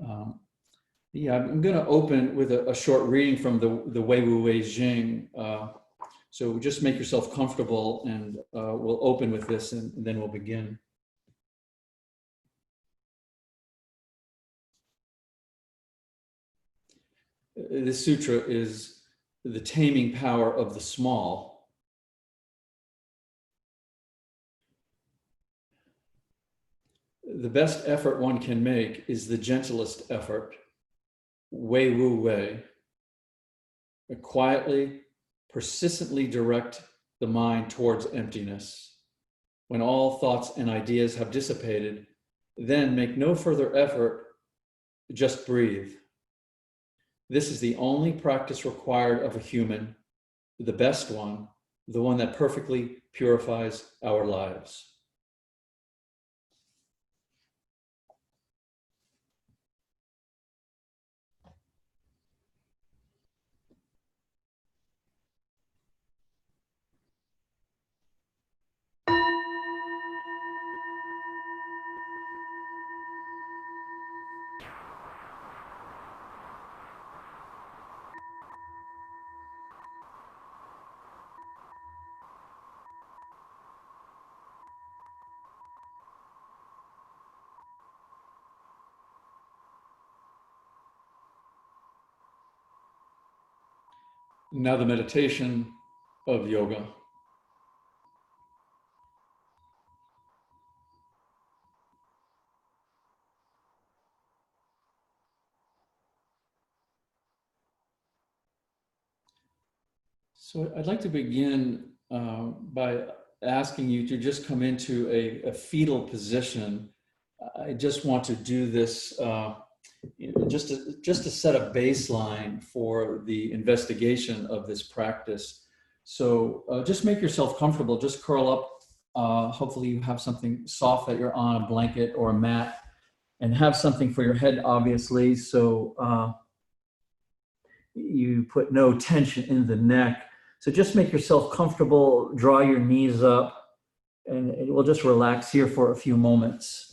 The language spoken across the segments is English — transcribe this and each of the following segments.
Um, yeah, I'm going to open with a short reading from the Wei Wu Wei Jing. So just make yourself comfortable, and we'll open with this, and then we'll begin. This sutra is the taming power of the small. The best effort one can make is the gentlest effort. Wei Wu Wei. Quietly, persistently direct the mind towards emptiness. When all thoughts and ideas have dissipated, then make no further effort, just breathe. This is the only practice required of a human, the best one, the one that perfectly purifies our lives. Now the meditation of yoga. So I'd like to begin by asking you to just come into a fetal position. I just want to do this just to set a baseline for the investigation of this practice. So just make yourself comfortable, just curl up. Hopefully you have something soft that you're on, a blanket or a mat, and have something for your head, obviously. So you put no tension in the neck. So just make yourself comfortable, draw your knees up, and we'll just relax here for a few moments.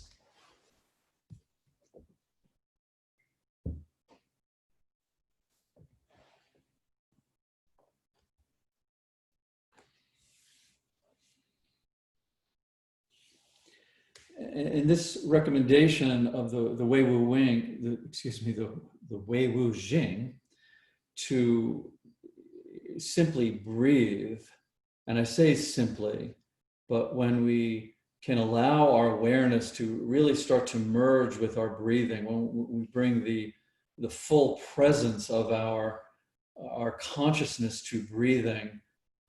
In this recommendation of the Wei Wu Wing, the Wei Wu Jing, to simply breathe, and I say simply, but when we can allow our awareness to really start to merge with our breathing, when we bring the full presence of our consciousness to breathing,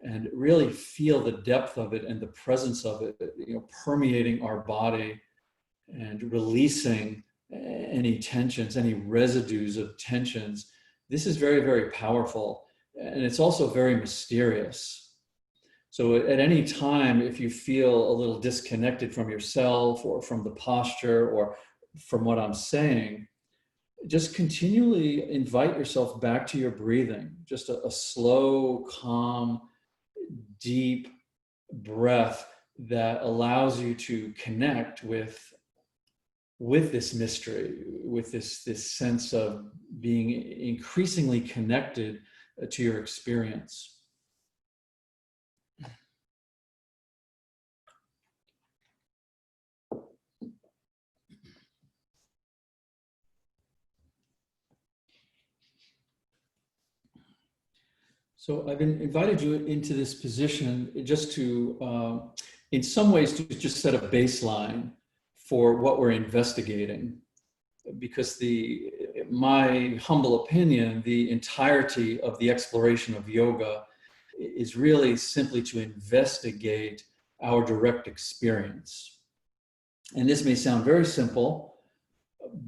and really feel the depth of it and the presence of it, permeating our body and releasing any tensions, any residues of tensions. This is very, very powerful. And it's also very mysterious. So at any time, if you feel a little disconnected from yourself or from the posture or from what I'm saying, just continually invite yourself back to your breathing. Just a slow, calm, deep breath that allows you to connect with this mystery, with this sense of being increasingly connected to your experience. So I've invited you into this position just to, in some ways, to just set a baseline for what we're investigating. Because my humble opinion, the entirety of the exploration of yoga is really simply to investigate our direct experience. And this may sound very simple,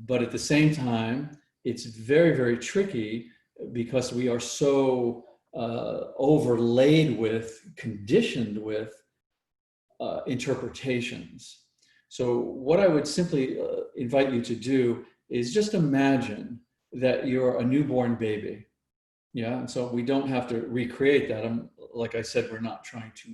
but at the same time, it's very, very tricky because we are so overlaid with, conditioned with interpretations. So what I would simply invite you to do is just imagine that you're a newborn baby. Yeah, and so we don't have to recreate that. Like I said, we're not trying to,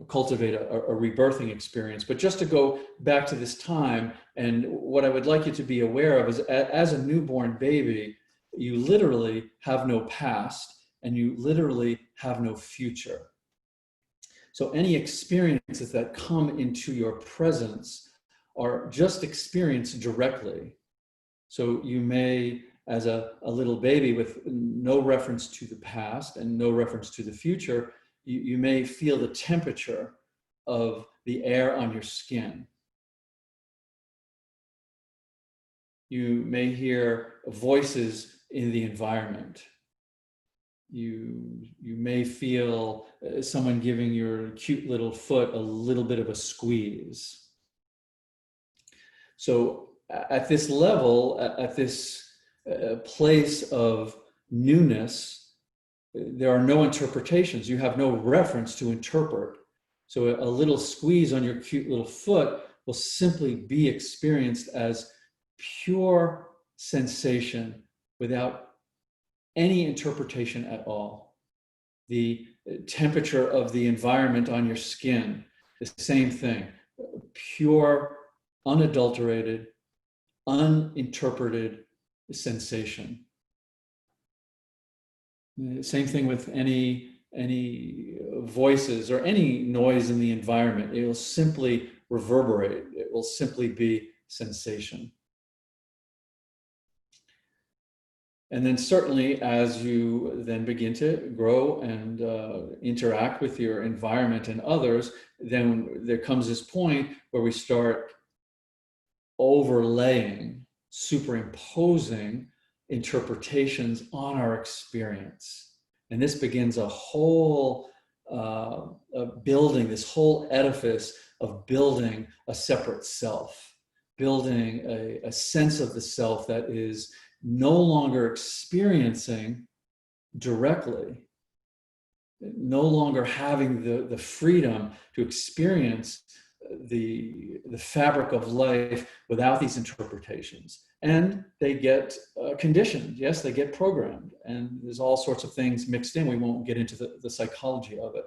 cultivate a rebirthing experience. But just to go back to this time, and what I would like you to be aware of is, as a newborn baby, you literally have no past and you literally have no future. So any experiences that come into your presence are just experienced directly. So you may, as a little baby with no reference to the past and no reference to the future, you may feel the temperature of the air on your skin. You may hear voices in the environment. You may feel someone giving your cute little foot a little bit of a squeeze. So at this level, at this place of newness, there are no interpretations. You have no reference to interpret. So a little squeeze on your cute little foot will simply be experienced as pure sensation without any interpretation at all. The temperature of the environment on your skin, the same thing. Pure, unadulterated, uninterpreted sensation. Same thing with any voices or any noise in the environment. It will simply reverberate. It will simply be sensation. And then certainly as you then begin to grow and interact with your environment and others, then there comes this point where we start overlaying, superimposing interpretations on our experience. And this begins a whole building, this whole edifice of building a separate self, building a sense of the self that is no longer experiencing directly, no longer having the freedom to experience the fabric of life without these interpretations. And they get conditioned. Yes, they get programmed. And there's all sorts of things mixed in. We won't get into the psychology of it.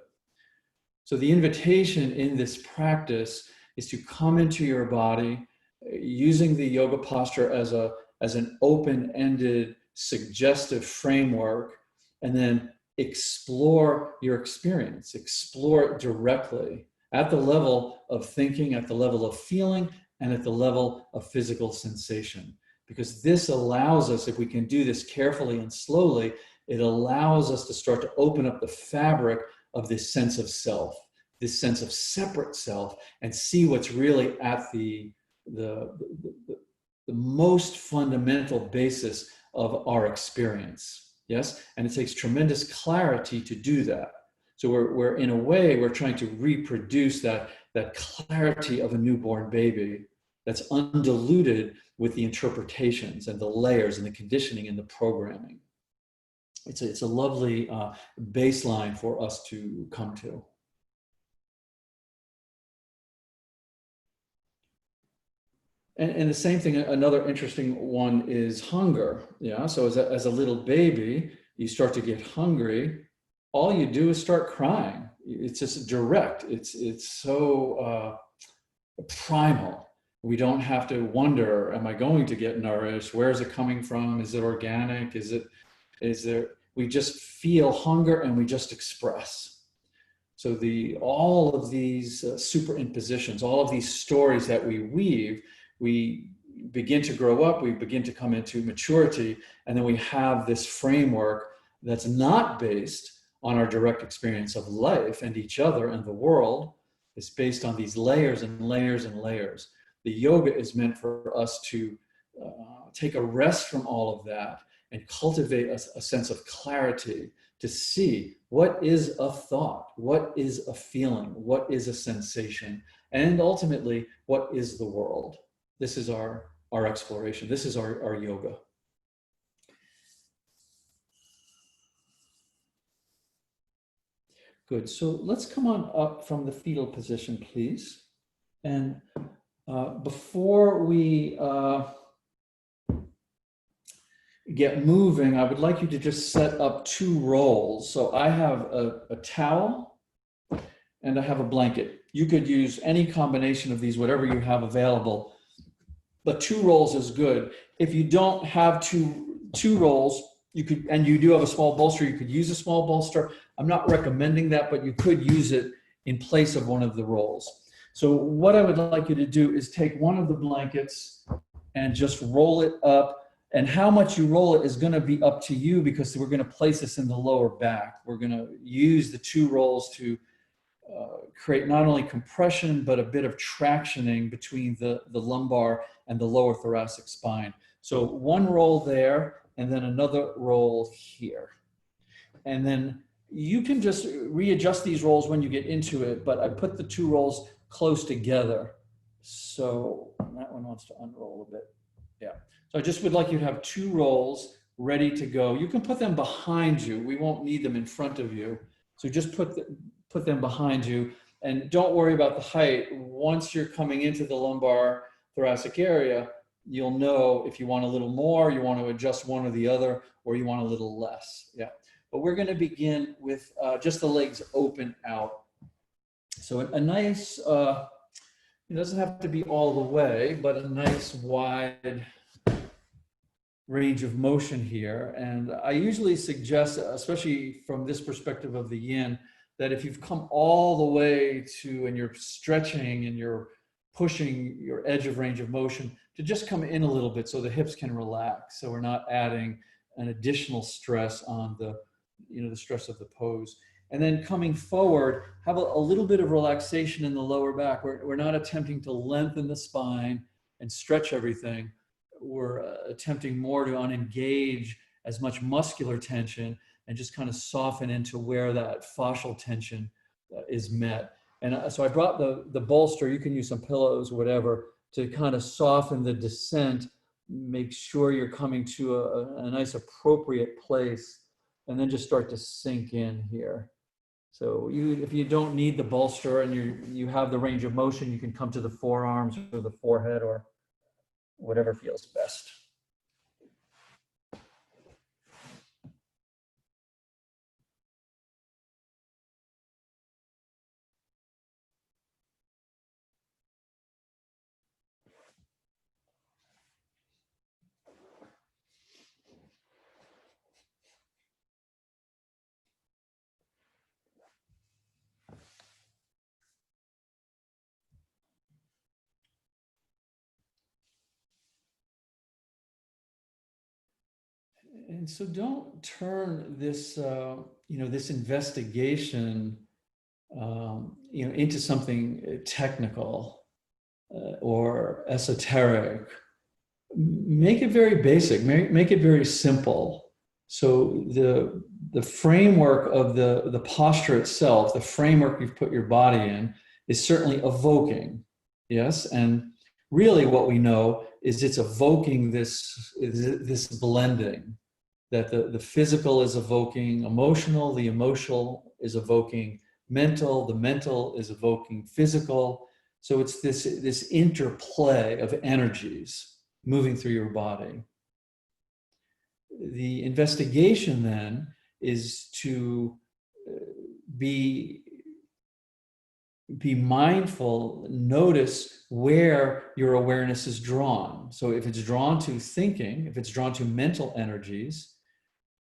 So the invitation in this practice is to come into your body using the yoga posture as an open-ended, suggestive framework, and then explore your experience, explore it directly at the level of thinking, at the level of feeling, and at the level of physical sensation. Because this allows us, if we can do this carefully and slowly, it allows us to start to open up the fabric of this sense of self, this sense of separate self, and see what's really at the most fundamental basis of our experience. Yes, and it takes tremendous clarity to do that. So we're in a way, we're trying to reproduce that clarity of a newborn baby that's undiluted with the interpretations and the layers and the conditioning and the programming. It's a lovely baseline for us to come to. And the same thing, another interesting one is hunger. Yeah, so as a little baby, you start to get hungry. All you do is start crying. It's just direct. It's so primal. We don't have to wonder, am I going to get nourished? Where is it coming from? Is it organic? We just feel hunger and we just express. So all of these superimpositions, all of these stories that we weave, we begin to grow up, we begin to come into maturity, and then we have this framework that's not based on our direct experience of life and each other and the world. It's based on these layers and layers and layers. The yoga is meant for us to take a rest from all of that and cultivate a sense of clarity, to see what is a thought, what is a feeling, what is a sensation, and ultimately, what is the world. This is our exploration. This is our yoga. Good. So let's come on up from the fetal position, please. And before we get moving, I would like you to just set up two rolls. So I have a towel, and I have a blanket. You could use any combination of these, whatever you have available, but 2 rolls is good. If you don't have two rolls, you could, and you do have a small bolster, you could use a small bolster. I'm not recommending that, but you could use it in place of one of the rolls. So what I would like you to do is take one of the blankets and just roll it up. And how much you roll it is going to be up to you, because we're going to place this in the lower back. We're going to use the 2 rolls to create not only compression, but a bit of tractioning between the lumbar and the lower thoracic spine. So 1 roll there, and then another roll here. And then you can just readjust these rolls when you get into it, but I put the 2 rolls close together. So that one wants to unroll a bit. Yeah. So I just would like you to have 2 rolls ready to go. You can put them behind you. We won't need them in front of you. So just put them behind you, and don't worry about the height. Once you're coming into the lumbar thoracic area, you'll know if you want a little more, you want to adjust one or the other, or you want a little less. Yeah. But we're going to begin with just the legs open out. So a nice, it doesn't have to be all the way, but a nice wide range of motion here. And I usually suggest, especially from this perspective of the yin, that if you've come all the way to, and you're stretching and you're pushing your edge of range of motion, to just come in a little bit so the hips can relax. So we're not adding an additional stress on the, the stress of the pose. And then coming forward, have a little bit of relaxation in the lower back. We're not attempting to lengthen the spine and stretch everything. We're attempting more to unengage as much muscular tension and just kind of soften into where that fascial tension is met. And so I brought the bolster. You can use some pillows, whatever, to kind of soften the descent, make sure you're coming to a nice appropriate place, and then just start to sink in here. So if you don't need the bolster and you have the range of motion, you can come to the forearms or the forehead or whatever feels best. And so don't turn this, this investigation, into something technical or esoteric. Make it very basic. Make it very simple. So the framework of the posture itself, the framework you've put your body in, is certainly evoking, yes. And really, what we know is it's evoking this blending. That the physical is evoking emotional, the emotional is evoking mental, the mental is evoking physical. So it's this interplay of energies moving through your body. The investigation then is to be mindful, notice where your awareness is drawn. So if it's drawn to thinking, if it's drawn to mental energies,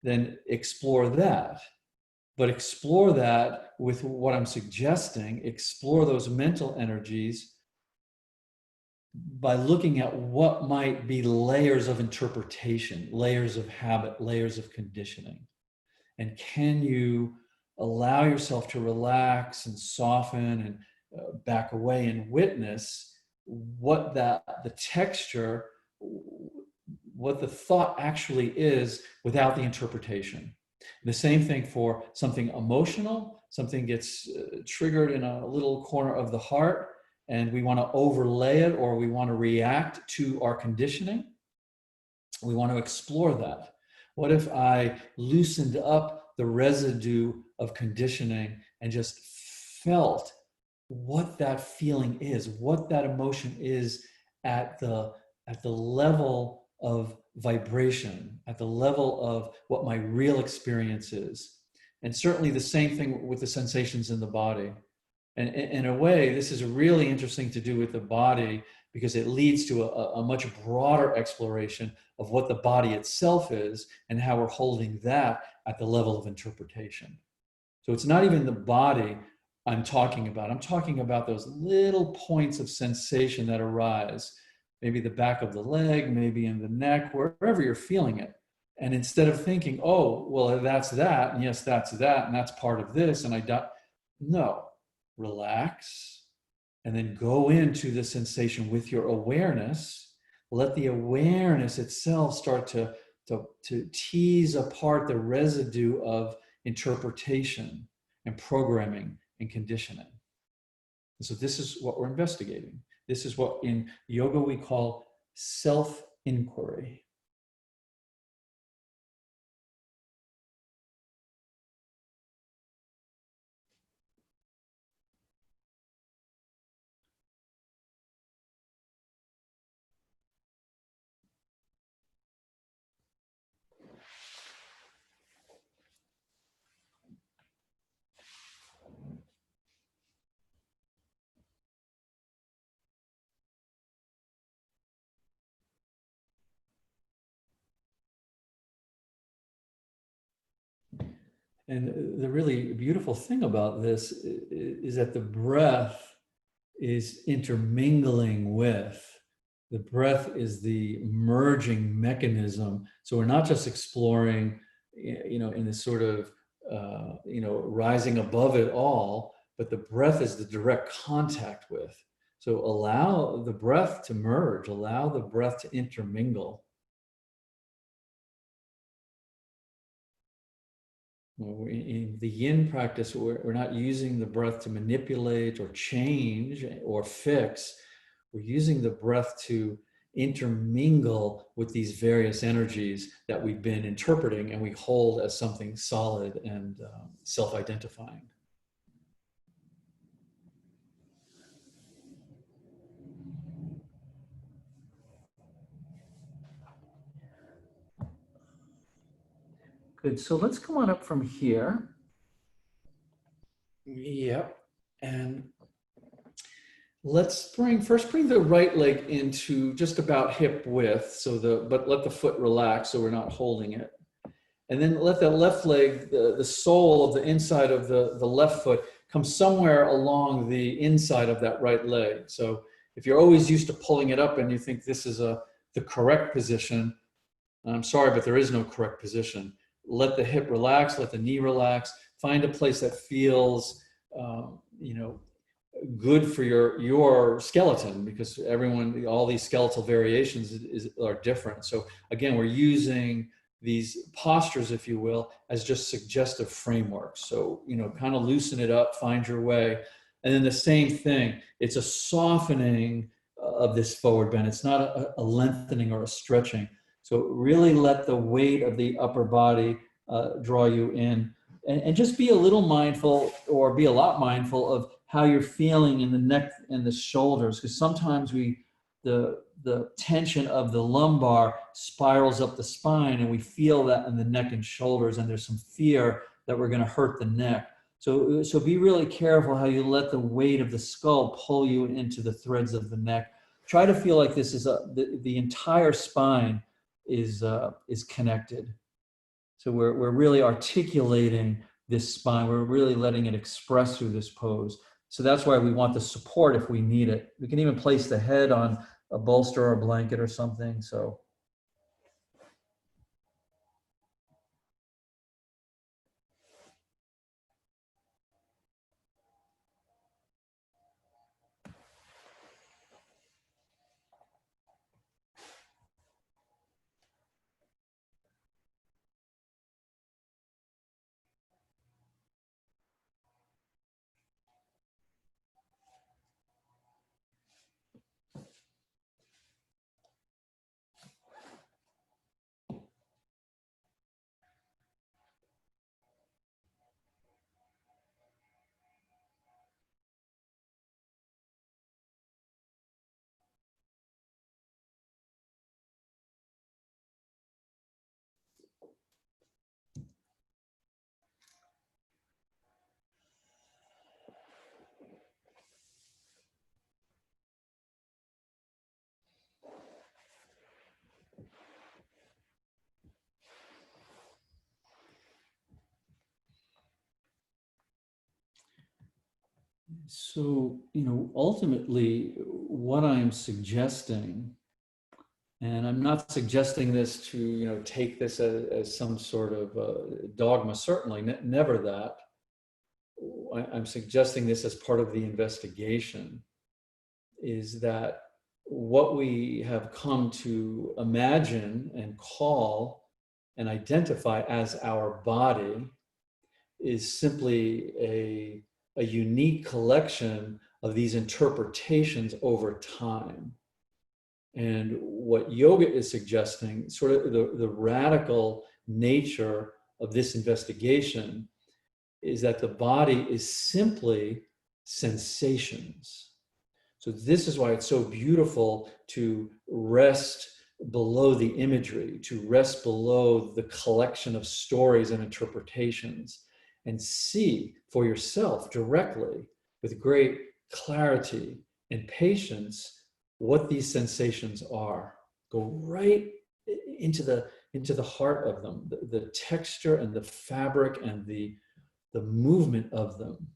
then explore that. But explore that with what I'm suggesting, explore those mental energies by looking at what might be layers of interpretation, layers of habit, layers of conditioning. And can you allow yourself to relax and soften and back away and witness what the texture, what the thought actually is without the interpretation. The same thing for something emotional. Something gets triggered in a little corner of the heart, and we want to overlay it, or we want to react to our conditioning. We want to explore that. What if I loosened up the residue of conditioning and just felt what that feeling is, what that emotion is at the level of vibration, at the level of what my real experience is. And certainly the same thing with the sensations in the body. And in a way, this is really interesting to do with the body because it leads to a much broader exploration of what the body itself is and how we're holding that at the level of interpretation. So it's not even the body I'm talking about. I'm talking about those little points of sensation that arise, maybe the back of the leg, maybe in the neck, wherever you're feeling it. And instead of thinking, oh, well, that's that, and yes, that's that, and that's part of this, and I don't, no, relax, and then go into the sensation with your awareness. Let the awareness itself start to tease apart the residue of interpretation and programming and conditioning. And so this is what we're investigating. This is what in yoga we call self-inquiry. And the really beautiful thing about this is that the breath is intermingling with. The breath is the merging mechanism. So we're not just exploring, in this sort of, rising above it all, but the breath is the direct contact with. So allow the breath to merge, allow the breath to intermingle. In the yin practice, we're not using the breath to manipulate or change or fix. We're using the breath to intermingle with these various energies that we've been interpreting and we hold as something solid and self-identifying. Good. So let's come on up from here. Yep. And let's first bring the right leg into just about hip width. But let the foot relax so we're not holding it. And then let the left leg, the sole of the inside of the left foot come somewhere along the inside of that right leg. So if you're always used to pulling it up and you think this is the correct position, I'm sorry, but there is no correct position. Let the hip relax, let the knee relax, find a place that feels, good for your skeleton, because all these skeletal variations are different. So again, we're using these postures, if you will, as just suggestive frameworks. So, kind of loosen it up, find your way. And then the same thing, it's a softening of this forward bend. It's not a lengthening or a stretching. So really let the weight of the upper body draw you in. And just be a little mindful, or be a lot mindful of how you're feeling in the neck and the shoulders, because sometimes the tension of the lumbar spirals up the spine, and we feel that in the neck and shoulders, and there's some fear that we're going to hurt the neck. So be really careful how you let the weight of the skull pull you into the threads of the neck. Try to feel like this is the entire spine is connected. So we're really articulating this spine. We're really letting it express through this pose. So that's why we want the support if we need it. We can even place the head on a bolster or a blanket or something. So. So, ultimately, what I'm suggesting, and I'm not suggesting this to, take this as some sort of dogma, certainly, never that. I'm suggesting this as part of the investigation, is that what we have come to imagine and call and identify as our body is simply a unique collection of these interpretations over time. And what yoga is suggesting, sort of the radical nature of this investigation, is that the body is simply sensations. So this is why it's so beautiful to rest below the imagery, to rest below the collection of stories and interpretations, and see for yourself directly with great clarity and patience what these sensations are. Go right into the heart of them, the texture and the fabric and the movement of them.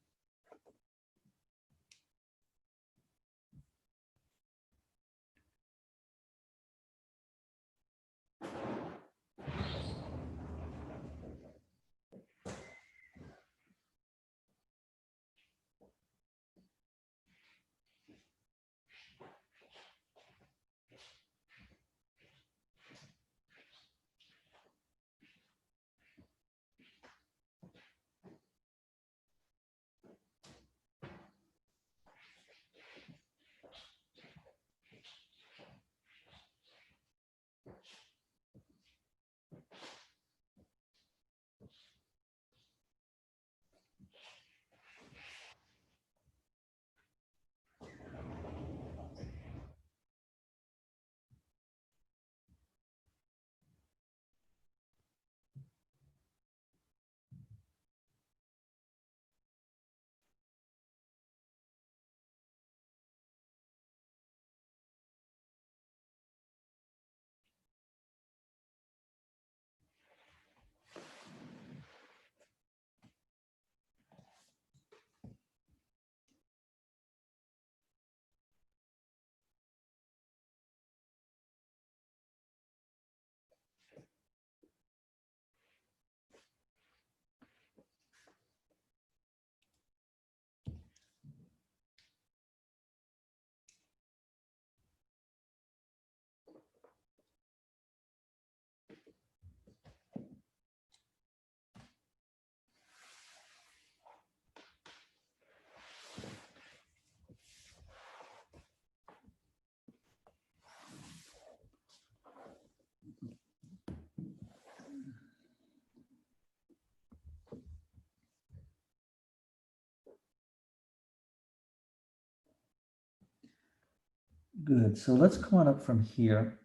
Good. So let's come on up from here.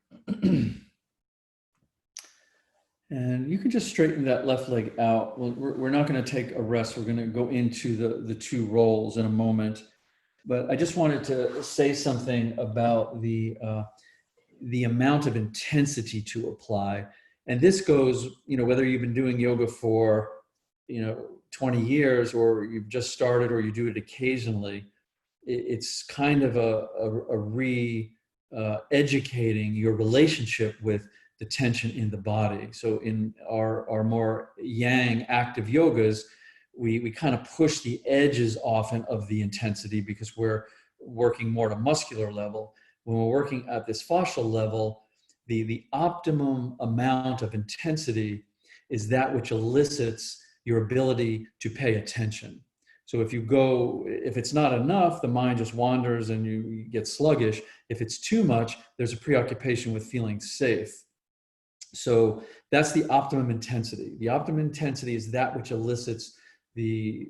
And you can just straighten that left leg out. Well, we're not going to take a rest. We're going to go into the two rolls in a moment. But I just wanted to say something about the amount of intensity to apply. And this goes, whether you've been doing yoga for, 20 years or you've just started or you do it occasionally, it's kind of educating your relationship with the tension in the body. So in our more yang active yogas, we kind of push the edges often of the intensity because we're working more at a muscular level. When we're working at this fascial level, the optimum amount of intensity is that which elicits your ability to pay attention. So if it's not enough, the mind just wanders and you get sluggish. If it's too much, there's a preoccupation with feeling safe. So that's the optimum intensity. The optimum intensity is that which elicits the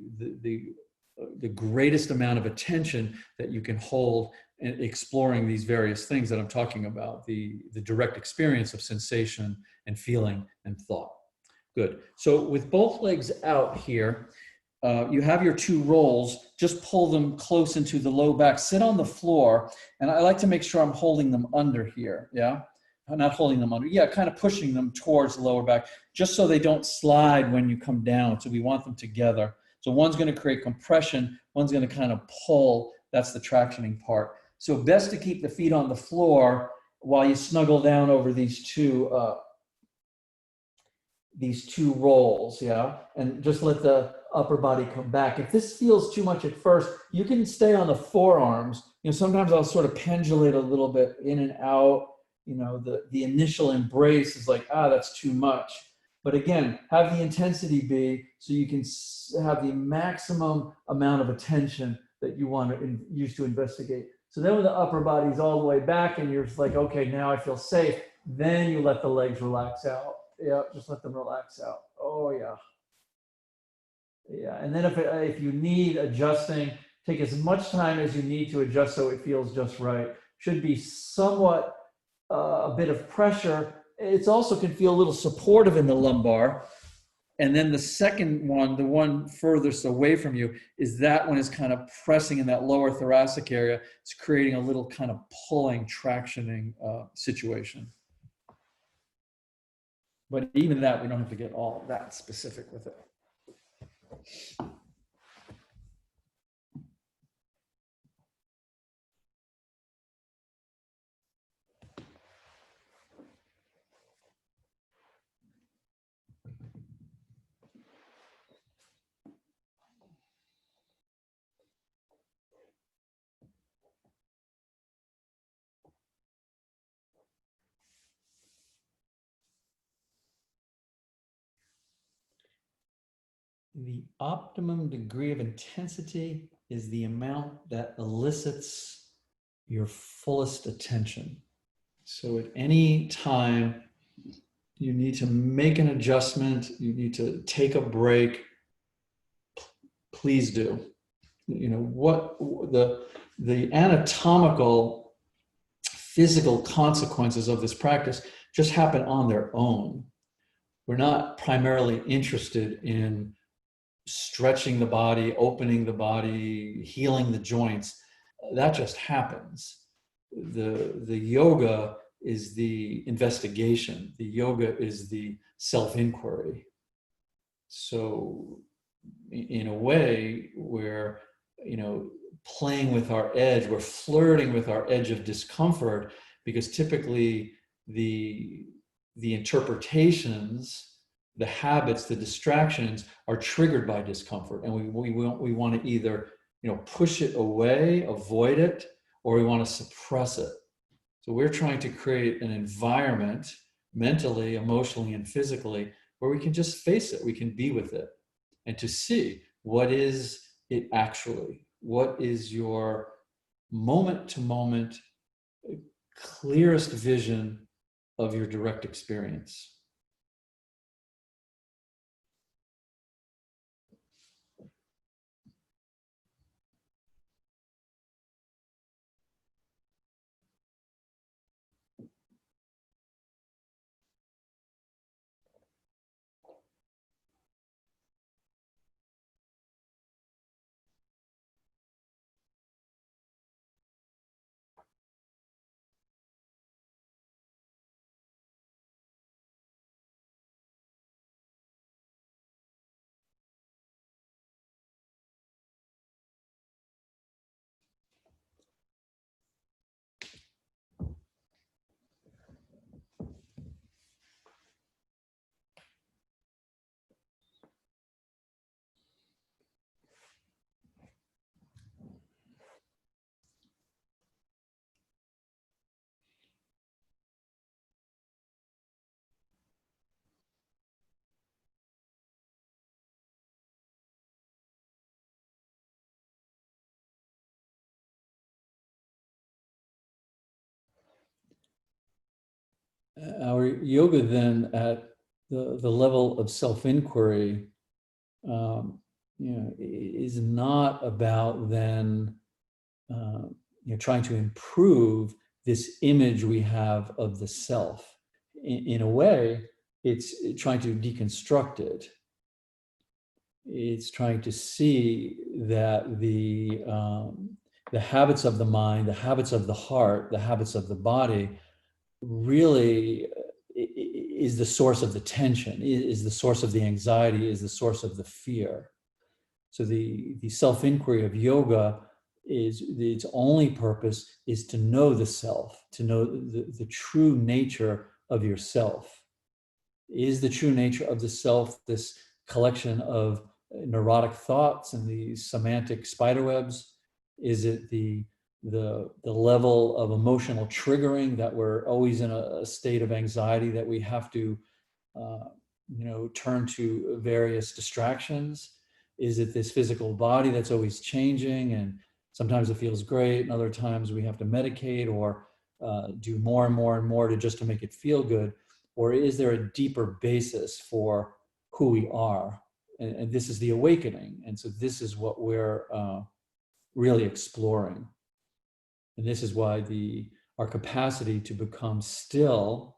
greatest amount of attention that you can hold in exploring these various things that I'm talking about, the direct experience of sensation and feeling and thought. Good. So with both legs out here, you have your two rolls, just pull them close into the low back, sit on the floor, and I like to make sure I'm holding them under here, yeah? I'm not holding them under, yeah, kind of pushing them towards the lower back, just so they don't slide when you come down, so we want them together. So one's going to create compression, one's going to kind of pull. That's the tractioning part. So best to keep the feet on the floor while you snuggle down over these two rolls, yeah? And just let the upper body come back. If this feels too much at first, you can stay on the forearms. You know, sometimes I'll sort of pendulate a little bit in and out. You know, the initial embrace is like, that's too much. But again, have the intensity be so you can have the maximum amount of attention that you want to use to investigate. So then when the upper body's all the way back and you're just like, okay, now I feel safe, then you let the legs relax out. Yeah, just let them relax out. Oh, yeah. Yeah, and then if you need adjusting, take as much time as you need to adjust so it feels just right. Should be somewhat a bit of pressure. It's also can feel a little supportive in the lumbar. And then the second one, the one furthest away from you, is that one is kind of pressing in that lower thoracic area. It's creating a little kind of pulling, tractioning situation. But even that, we don't have to get all that specific with it. The optimum degree of intensity is the amount that elicits your fullest attention. So at any time, you need to make an adjustment, you need to take a break, please do. You know, what the anatomical, physical consequences of this practice just happen on their own. We're not primarily interested in stretching the body, opening the body, healing the joints. That just happens. The yoga is the investigation. The yoga is the self-inquiry. So in a way, we're, you know, playing with our edge, we're flirting with our edge of discomfort, because typically the interpretations, the habits, the distractions are triggered by discomfort, and we want to either, you know, push it away, avoid it, or we want to suppress it. So we're trying to create an environment, mentally, emotionally, and physically, where we can just face it, we can be with it, and to see what is it actually, what is your moment to moment clearest vision of your direct experience. Our yoga then at the level of self-inquiry, you know, is not about then you know, trying to improve this image we have of the self. In a way, it's trying to deconstruct it. It's trying to see that the habits of the mind, the habits of the heart, the habits of the body really is the source of the tension, is the source of the anxiety, is the source of the fear. So the self-inquiry of yoga is its only purpose is to know the self, to know the true nature of yourself. Is the true nature of the self this collection of neurotic thoughts and these semantic spiderwebs? Is it the level of emotional triggering that we're always in a state of anxiety that we have to uh, turn to various distractions? Is it this physical body that's always changing and sometimes it feels great and other times we have to medicate or do more and more and more to make it feel good? Or is there a deeper basis for who we are? And this is the awakening. And so this is what we're really exploring. And this is why our capacity to become still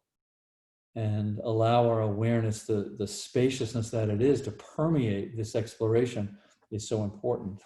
and allow our awareness, the spaciousness that it is to permeate this exploration is so important.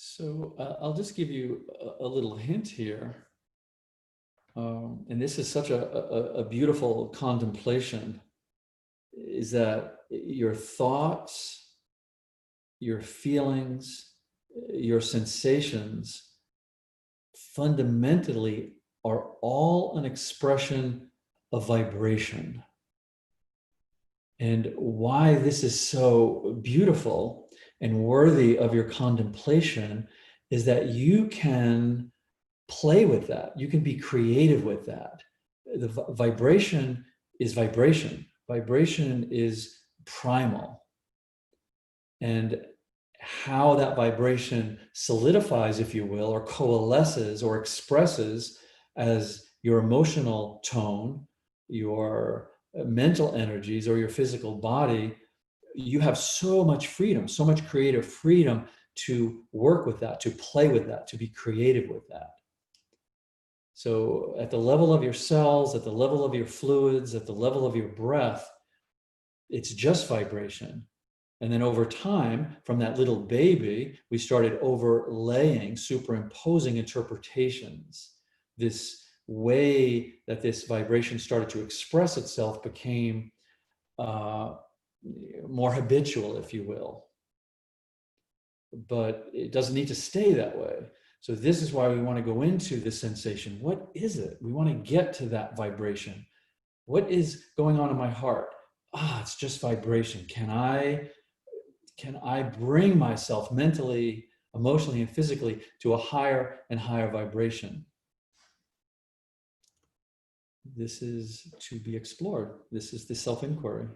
So I'll just give you a little hint here. And this is such a beautiful contemplation, is that your thoughts, your feelings, your sensations fundamentally are all an expression of vibration. And why this is so beautiful and worthy of your contemplation is that you can play with that. You can be creative with that. The vibration is vibration. Vibration is primal. And how that vibration solidifies, if you will, or coalesces or expresses as your emotional tone, your mental energies, or your physical body, you have so much freedom, so much creative freedom to work with that, to play with that, to be creative with that. So at the level of your cells, at the level of your fluids, at the level of your breath, it's just vibration. And then over time, from that little baby, we started overlaying, superimposing interpretations. This way that this vibration started to express itself became more habitual, if you will. But it doesn't need to stay that way. So this is why we want to go into this sensation. What is it? We want to get to that vibration. What is going on in my heart? It's just vibration. Can I bring myself mentally, emotionally, and physically to a higher and higher vibration? This is to be explored. This is the self-inquiry.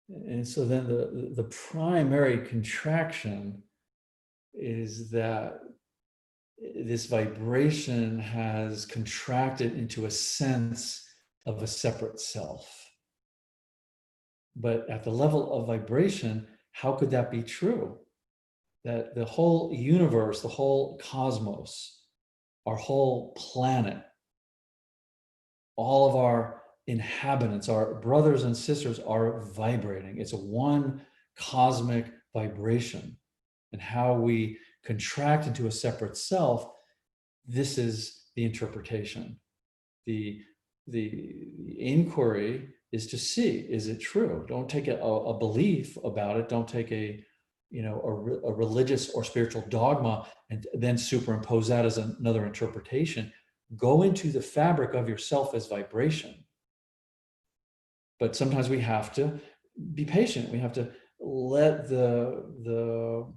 And so then the primary contraction is that this vibration has contracted into a sense of a separate self. But at the level of vibration, how could that be true? That the whole universe, the whole cosmos, our whole planet, all of our inhabitants, our brothers and sisters are vibrating. It's a one cosmic vibration. And how we contract into a separate self, this is the interpretation. The inquiry is to see, is it true? Don't take a belief about it. Don't take a religious or spiritual dogma and then superimpose that as another interpretation. Go into the fabric of yourself as vibration. But sometimes we have to be patient. We have to let the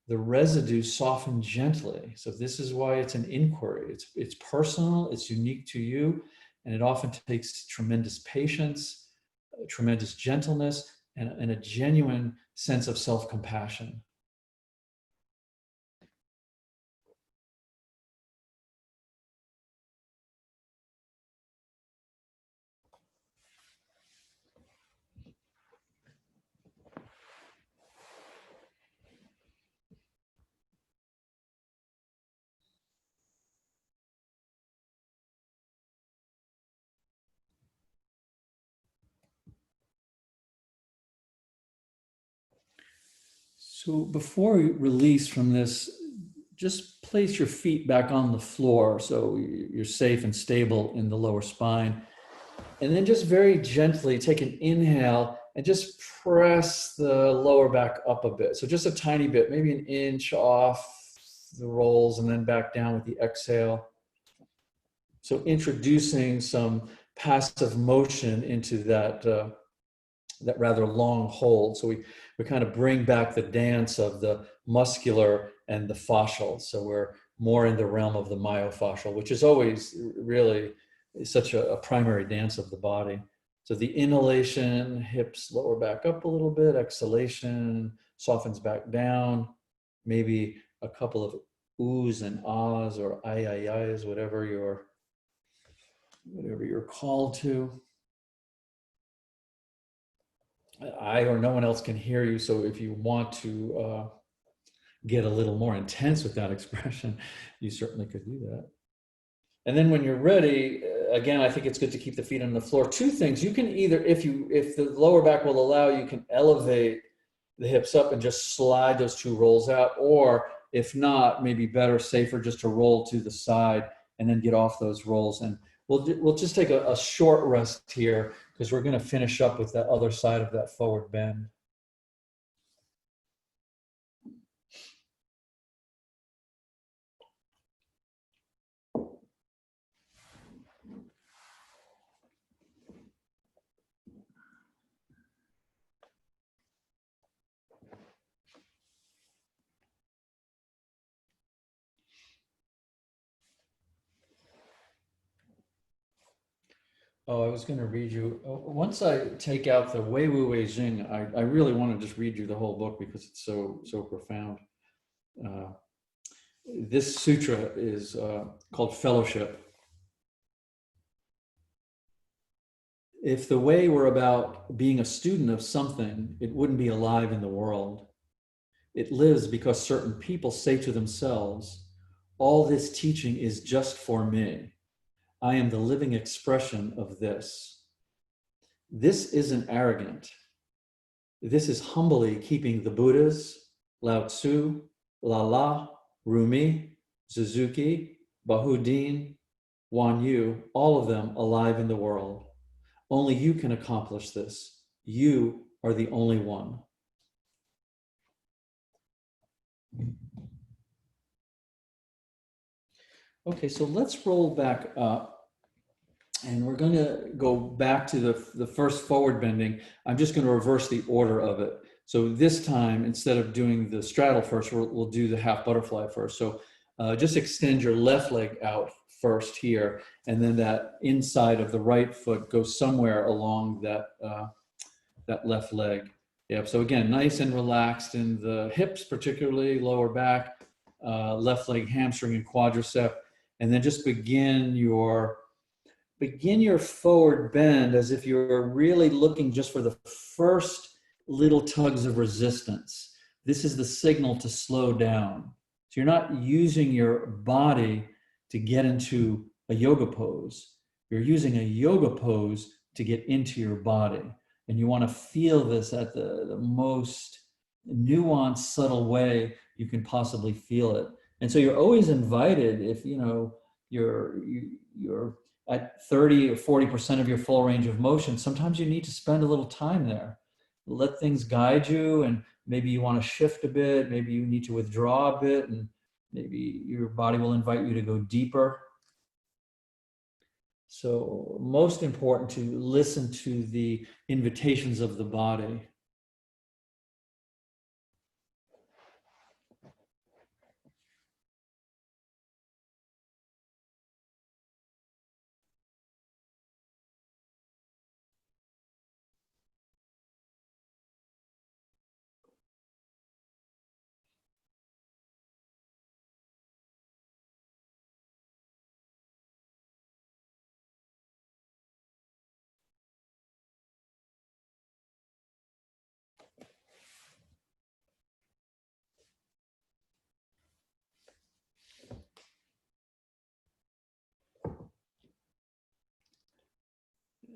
residue soften gently. So this is why it's an inquiry. It's personal, it's unique to you, and it often takes tremendous patience, tremendous gentleness, and a genuine sense of self-compassion. So before we release from this, just place your feet back on the floor so you're safe and stable in the lower spine. And then just very gently take an inhale and just press the lower back up a bit. So just a tiny bit, maybe an inch off the rolls and then back down with the exhale. So introducing some passive motion into that rather long hold. So we kind of bring back the dance of the muscular and the fascial. So we're more in the realm of the myofascial, which is always really such a primary dance of the body. So the inhalation, hips lower back up a little bit, exhalation softens back down, maybe a couple of oohs and ahs or ayes, whatever you're called to. I or no one else can hear you, so if you want to get a little more intense with that expression, you certainly could do that. And then when you're ready, again, I think it's good to keep the feet on the floor. Two things: you can either, if the lower back will allow, you can elevate the hips up and just slide those two rolls out, or if not, maybe better, safer, just to roll to the side and then get off those rolls. And we'll just take a short rest here because we're going to finish up with that other side of that forward bend. Oh, I was going to read you. Once I take out the Wei Wu Wei Jing, I really want to just read you the whole book because it's so profound. This sutra is called Fellowship. If the way were about being a student of something, it wouldn't be alive in the world. It lives because certain people say to themselves, all this teaching is just for me. I am the living expression of this. This isn't arrogant. This is humbly keeping the Buddhas, Lao Tzu, Lala, Rumi, Suzuki, Bahudin, Wan Yu, all of them alive in the world. Only you can accomplish this. You are the only one. Okay, so let's roll back up. And we're going to go back to the first forward bending. I'm just going to reverse the order of it. So this time, instead of doing the straddle first, we'll do the half butterfly first. So just extend your left leg out first here, and then that inside of the right foot goes somewhere along that, that left leg. Yep. So again, nice and relaxed in the hips, particularly lower back, left leg, hamstring, and quadricep, and then just begin your forward bend as if you're really looking just for the first little tugs of resistance. This is the signal to slow down. So you're not using your body to get into a yoga pose. You're using a yoga pose to get into your body. And you want to feel this at the most nuanced, subtle way you can possibly feel it. And so you're always invited, if you're at 30 or 40% of your full range of motion, sometimes you need to spend a little time there. Let things guide you, and maybe you want to shift a bit, maybe you need to withdraw a bit, and maybe your body will invite you to go deeper. So most important to listen to the invitations of the body.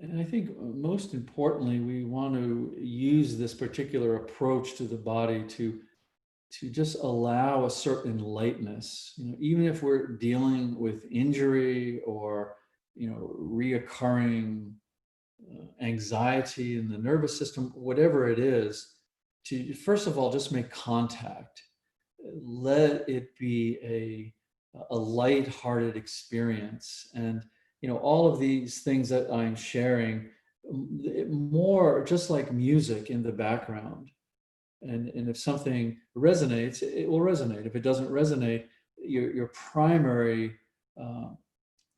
And I think most importantly, we want to use this particular approach to the body to just allow a certain lightness. Even if we're dealing with injury or reoccurring anxiety in the nervous system, whatever it is, to first of all just make contact. Let it be a light-hearted experience. And all of these things that I'm sharing, more just like music in the background. And if something resonates, it will resonate. If it doesn't resonate, your primary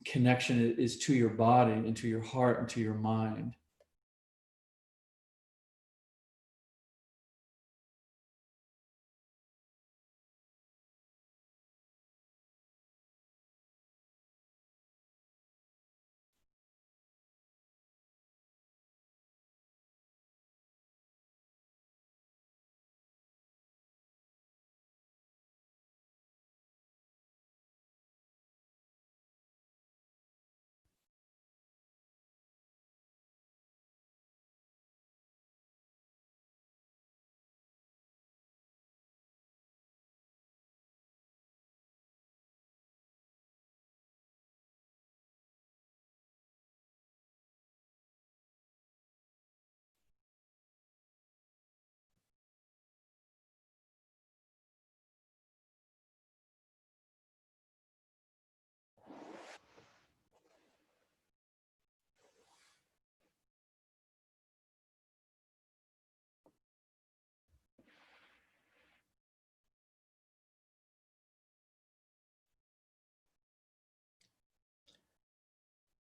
connection is to your body and to your heart and to your mind.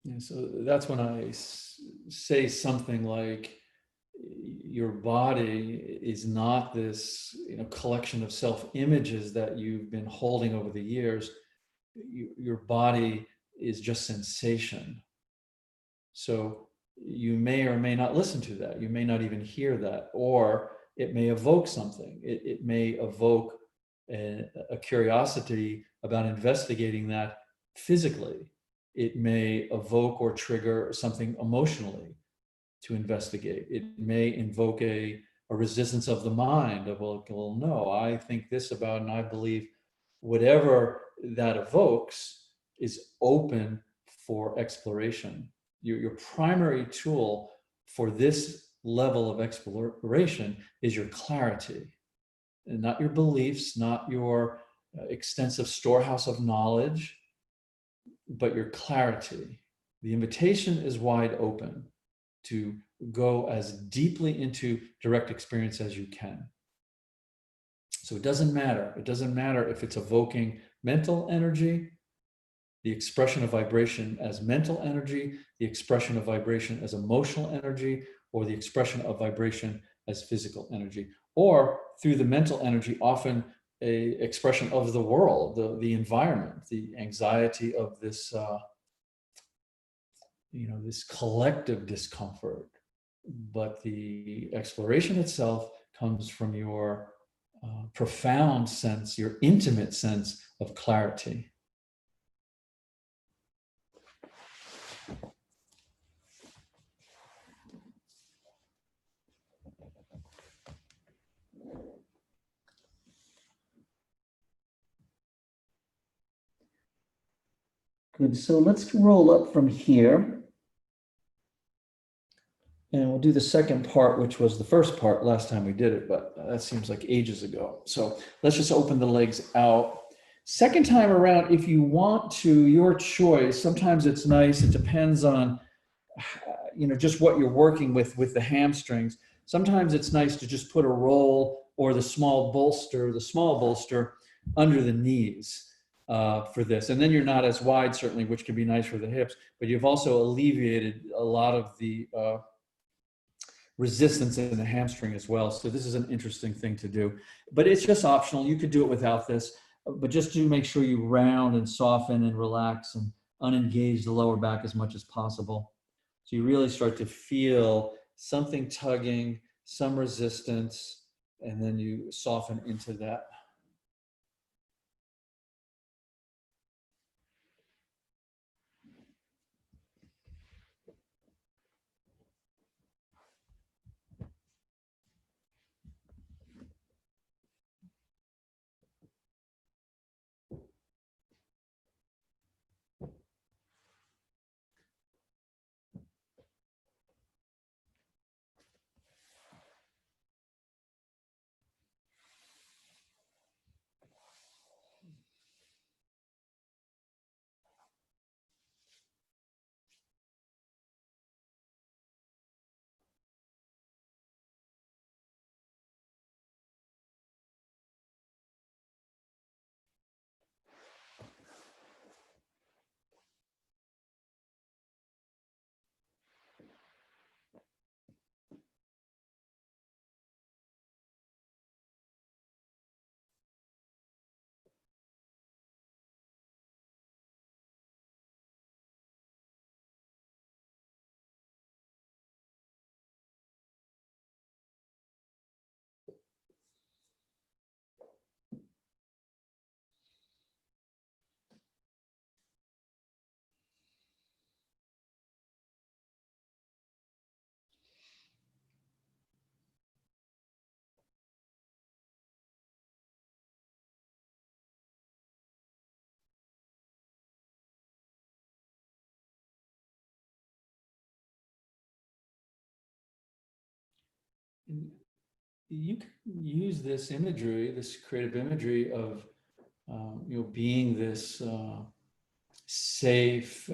And so that's when I say something like, your body is not this collection of self-images that you've been holding over the years. Your body is just sensation. So you may or may not listen to that. You may not even hear that, or it may evoke something. It may evoke a curiosity about investigating that physically. It may evoke or trigger something emotionally to investigate. It may invoke a resistance of the mind of, well, no, I think this about, and I believe. Whatever that evokes is open for exploration. Your primary tool for this level of exploration is your clarity, and not your beliefs, not your extensive storehouse of knowledge, but your clarity. The invitation is wide open to go as deeply into direct experience as you can. So it doesn't matter. It doesn't matter if it's evoking mental energy, the expression of vibration as mental energy, the expression of vibration as emotional energy, or the expression of vibration as physical energy, or through the mental energy, often a expression of the world, the environment, the anxiety of this, this collective discomfort. But the exploration itself comes from your profound sense, your intimate sense of clarity. Good, so let's roll up from here. And we'll do the second part, which was the first part last time we did it, but that seems like ages ago. So let's just open the legs out. Second time around, if you want to, your choice. Sometimes it's nice. It depends on, just what you're working with the hamstrings. Sometimes it's nice to just put a roll or the small bolster under the knees for this. And then you're not as wide, certainly, which can be nice for the hips, but you've also alleviated a lot of the resistance in the hamstring as well. So this is an interesting thing to do, but it's just optional. You could do it without this, but just to make sure you round and soften and relax and unengage the lower back as much as possible. So you really start to feel something tugging, some resistance, and then you soften into that. You can use this imagery, this creative imagery of being this safe,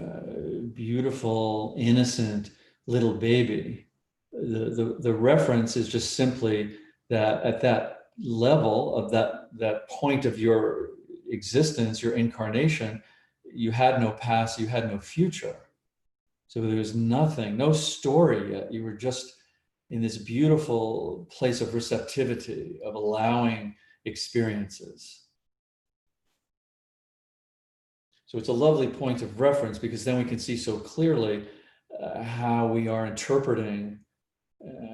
beautiful, innocent little baby. The reference is just simply that at that level of that point of your existence, your incarnation, you had no past, you had no future. So there was nothing, no story yet. You were just in this beautiful place of receptivity, of allowing experiences. So it's a lovely point of reference because then we can see so clearly how we are interpreting,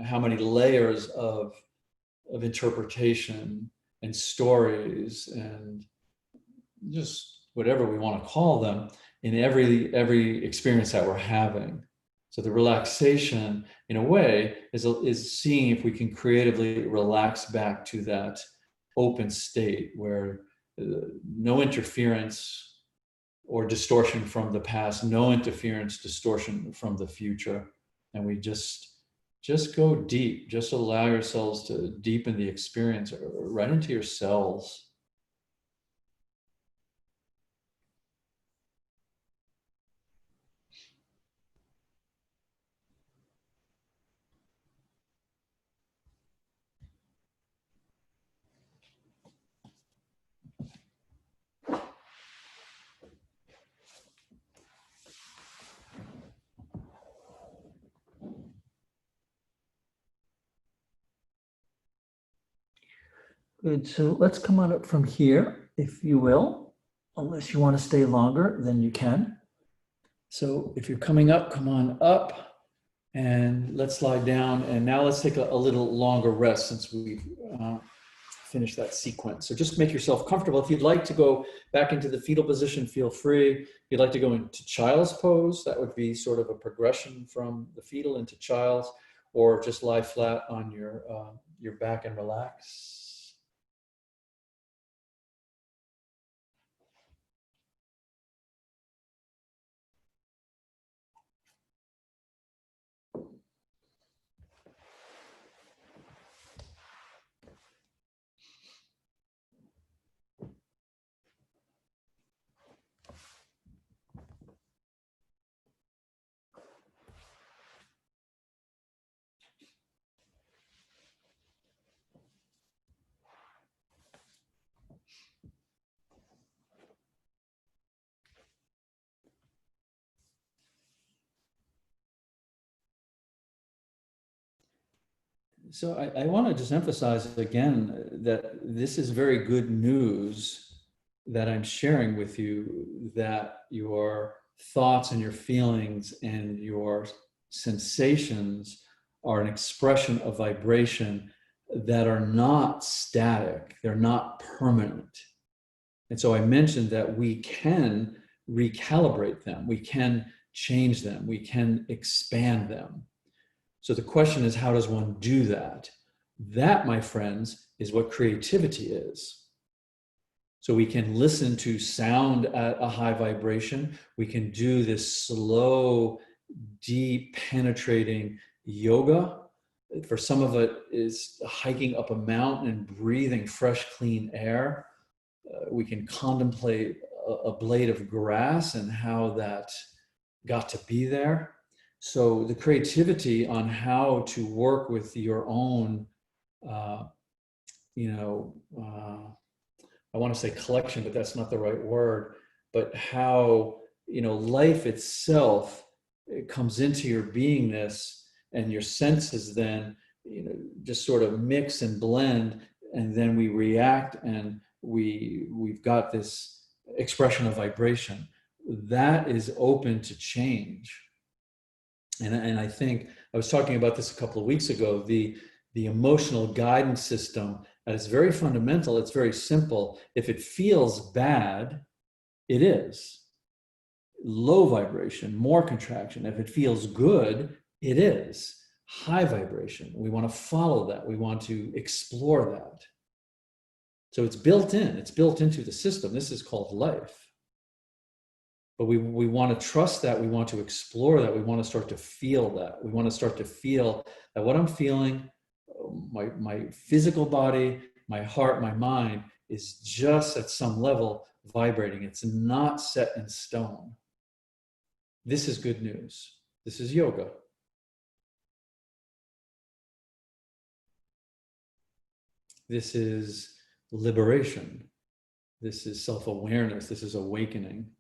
how many layers of interpretation and stories and just whatever we want to call them in every experience that we're having. So the relaxation, in a way, is seeing if we can creatively relax back to that open state where no interference or distortion from the past, no interference, distortion from the future. And we just go deep, just allow yourselves to deepen the experience right into your cells. Good. So let's come on up from here, if you will. Unless you want to stay longer, then you can. So if you're coming up, come on up and let's lie down. And now let's take a little longer rest since we've finished that sequence. So just make yourself comfortable. If you'd like to go back into the fetal position, feel free. If you'd like to go into child's pose, that would be sort of a progression from the fetal into child's, or just lie flat on your back and relax. So I want to just emphasize again that this is very good news that I'm sharing with you, that your thoughts and your feelings and your sensations are an expression of vibration that are not static, they're not permanent. And so I mentioned that we can recalibrate them, we can change them, we can expand them. So the question is, how does one do that? That, my friends, is what creativity is. So we can listen to sound at a high vibration. We can do this slow, deep, penetrating yoga. For some of it is hiking up a mountain and breathing fresh, clean air. We can contemplate a blade of grass and how that got to be there. So the creativity on how to work with your own, I want to say collection, but that's not the right word, but how, life itself, it comes into your beingness, and your senses then, just sort of mix and blend, and then we react, and we've got this expression of vibration that is open to change. And I think I was talking about this a couple of weeks ago, the emotional guidance system, at its very fundamental, it's very simple. If it feels bad, it is low vibration, more contraction. If it feels good, it is high vibration. We want to follow that. We want to explore that. So it's built into the system. This is called life. But we want to trust that. We want to explore that. We want to start to feel that. We want to start to feel that what I'm feeling, my physical body, my heart, my mind is just at some level vibrating. It's not set in stone. This is good news. This is yoga. This is liberation. This is self-awareness. This is awakening.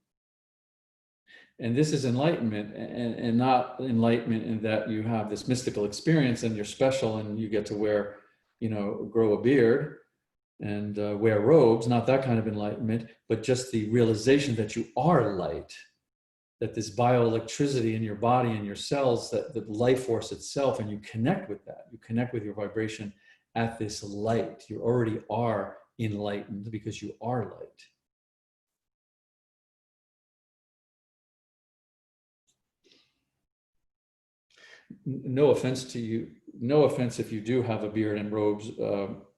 And this is enlightenment, and not enlightenment in that you have this mystical experience and you're special and you get to wear, grow a beard and wear robes, not that kind of enlightenment, but just the realization that you are light, that this bioelectricity in your body and your cells, that the life force itself, and you connect with that. You connect with your vibration at this light. You already are enlightened because you are light. No offense to you. No offense if you do have a beard and robes.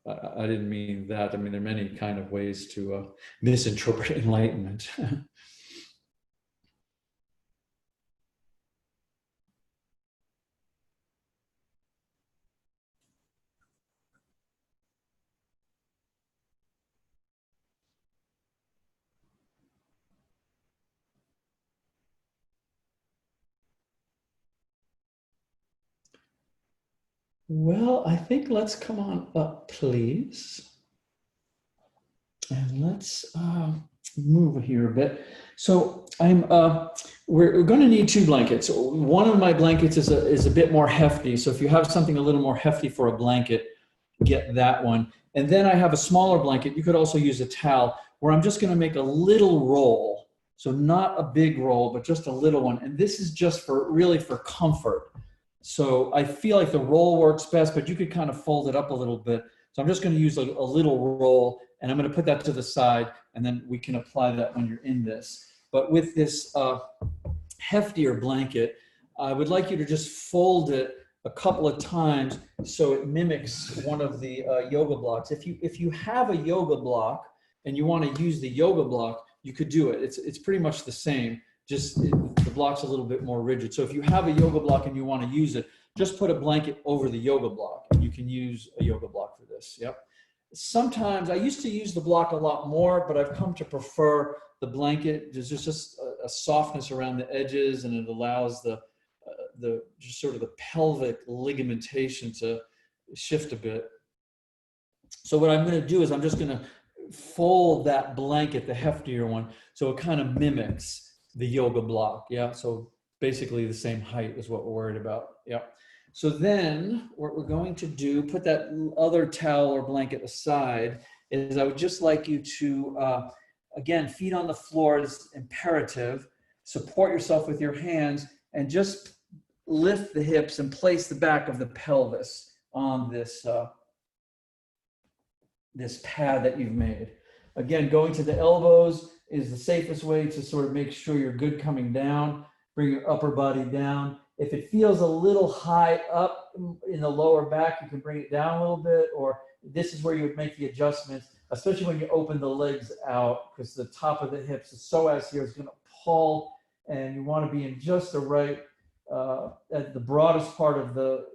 I didn't mean that. I mean, there are many kind of ways to misinterpret enlightenment. Well, I think let's come on up, please. And let's move here a bit. So we're going to need two blankets. One of my blankets is a bit more hefty. So if you have something a little more hefty for a blanket, get that one. And then I have a smaller blanket. You could also use a towel where I'm just going to make a little roll. So not a big roll, but just a little one. And this is just for really for comfort. So I feel like the roll works best, but you could kind of fold it up a little bit. So I'm just going to use a little roll, and I'm going to put that to the side, and then we can apply that when you're in this. But with this heftier blanket, I would like you to just fold it a couple of times so it mimics one of the yoga blocks. If you have a yoga block and you want to use the yoga block, you could do it. It's pretty much the same, just the block's a little bit more rigid. So if you have a yoga block and you want to use it, just put a blanket over the yoga block, and you can use a yoga block for this. Yep. Sometimes I used to use the block a lot more, but I've come to prefer the blanket. There's just a softness around the edges, and it allows the just sort of the pelvic ligamentation to shift a bit. So what I'm going to do is I'm just going to fold that blanket, the heftier one, so it kind of mimics the yoga block. Yeah. So basically the same height is what we're worried about. Yeah. So then what we're going to do, put that other towel or blanket aside, is I would just like you to, again, feet on the floor is imperative. Support yourself with your hands and just lift the hips and place the back of the pelvis on this, this pad that you've made. Again, going to the elbows is the safest way to sort of make sure you're good coming down. Bring your upper body down. If it feels a little high up in the lower back, you can bring it down a little bit, or this is where you would make the adjustments, especially when you open the legs out, because the top of the hips, the psoas here is going to pull, and you want to be in just the right, at the broadest part of the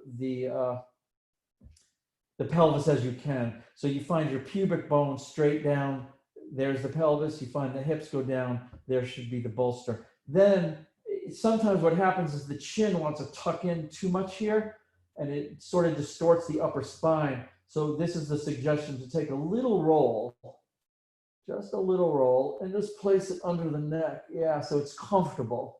pelvis as you can. So you find your pubic bone straight down, there's the pelvis, you find the hips go down, there should be the bolster. Then sometimes what happens is the chin wants to tuck in too much here, and it sort of distorts the upper spine. So this is the suggestion to take a little roll, just a little roll, and just place it under the neck. Yeah, so it's comfortable.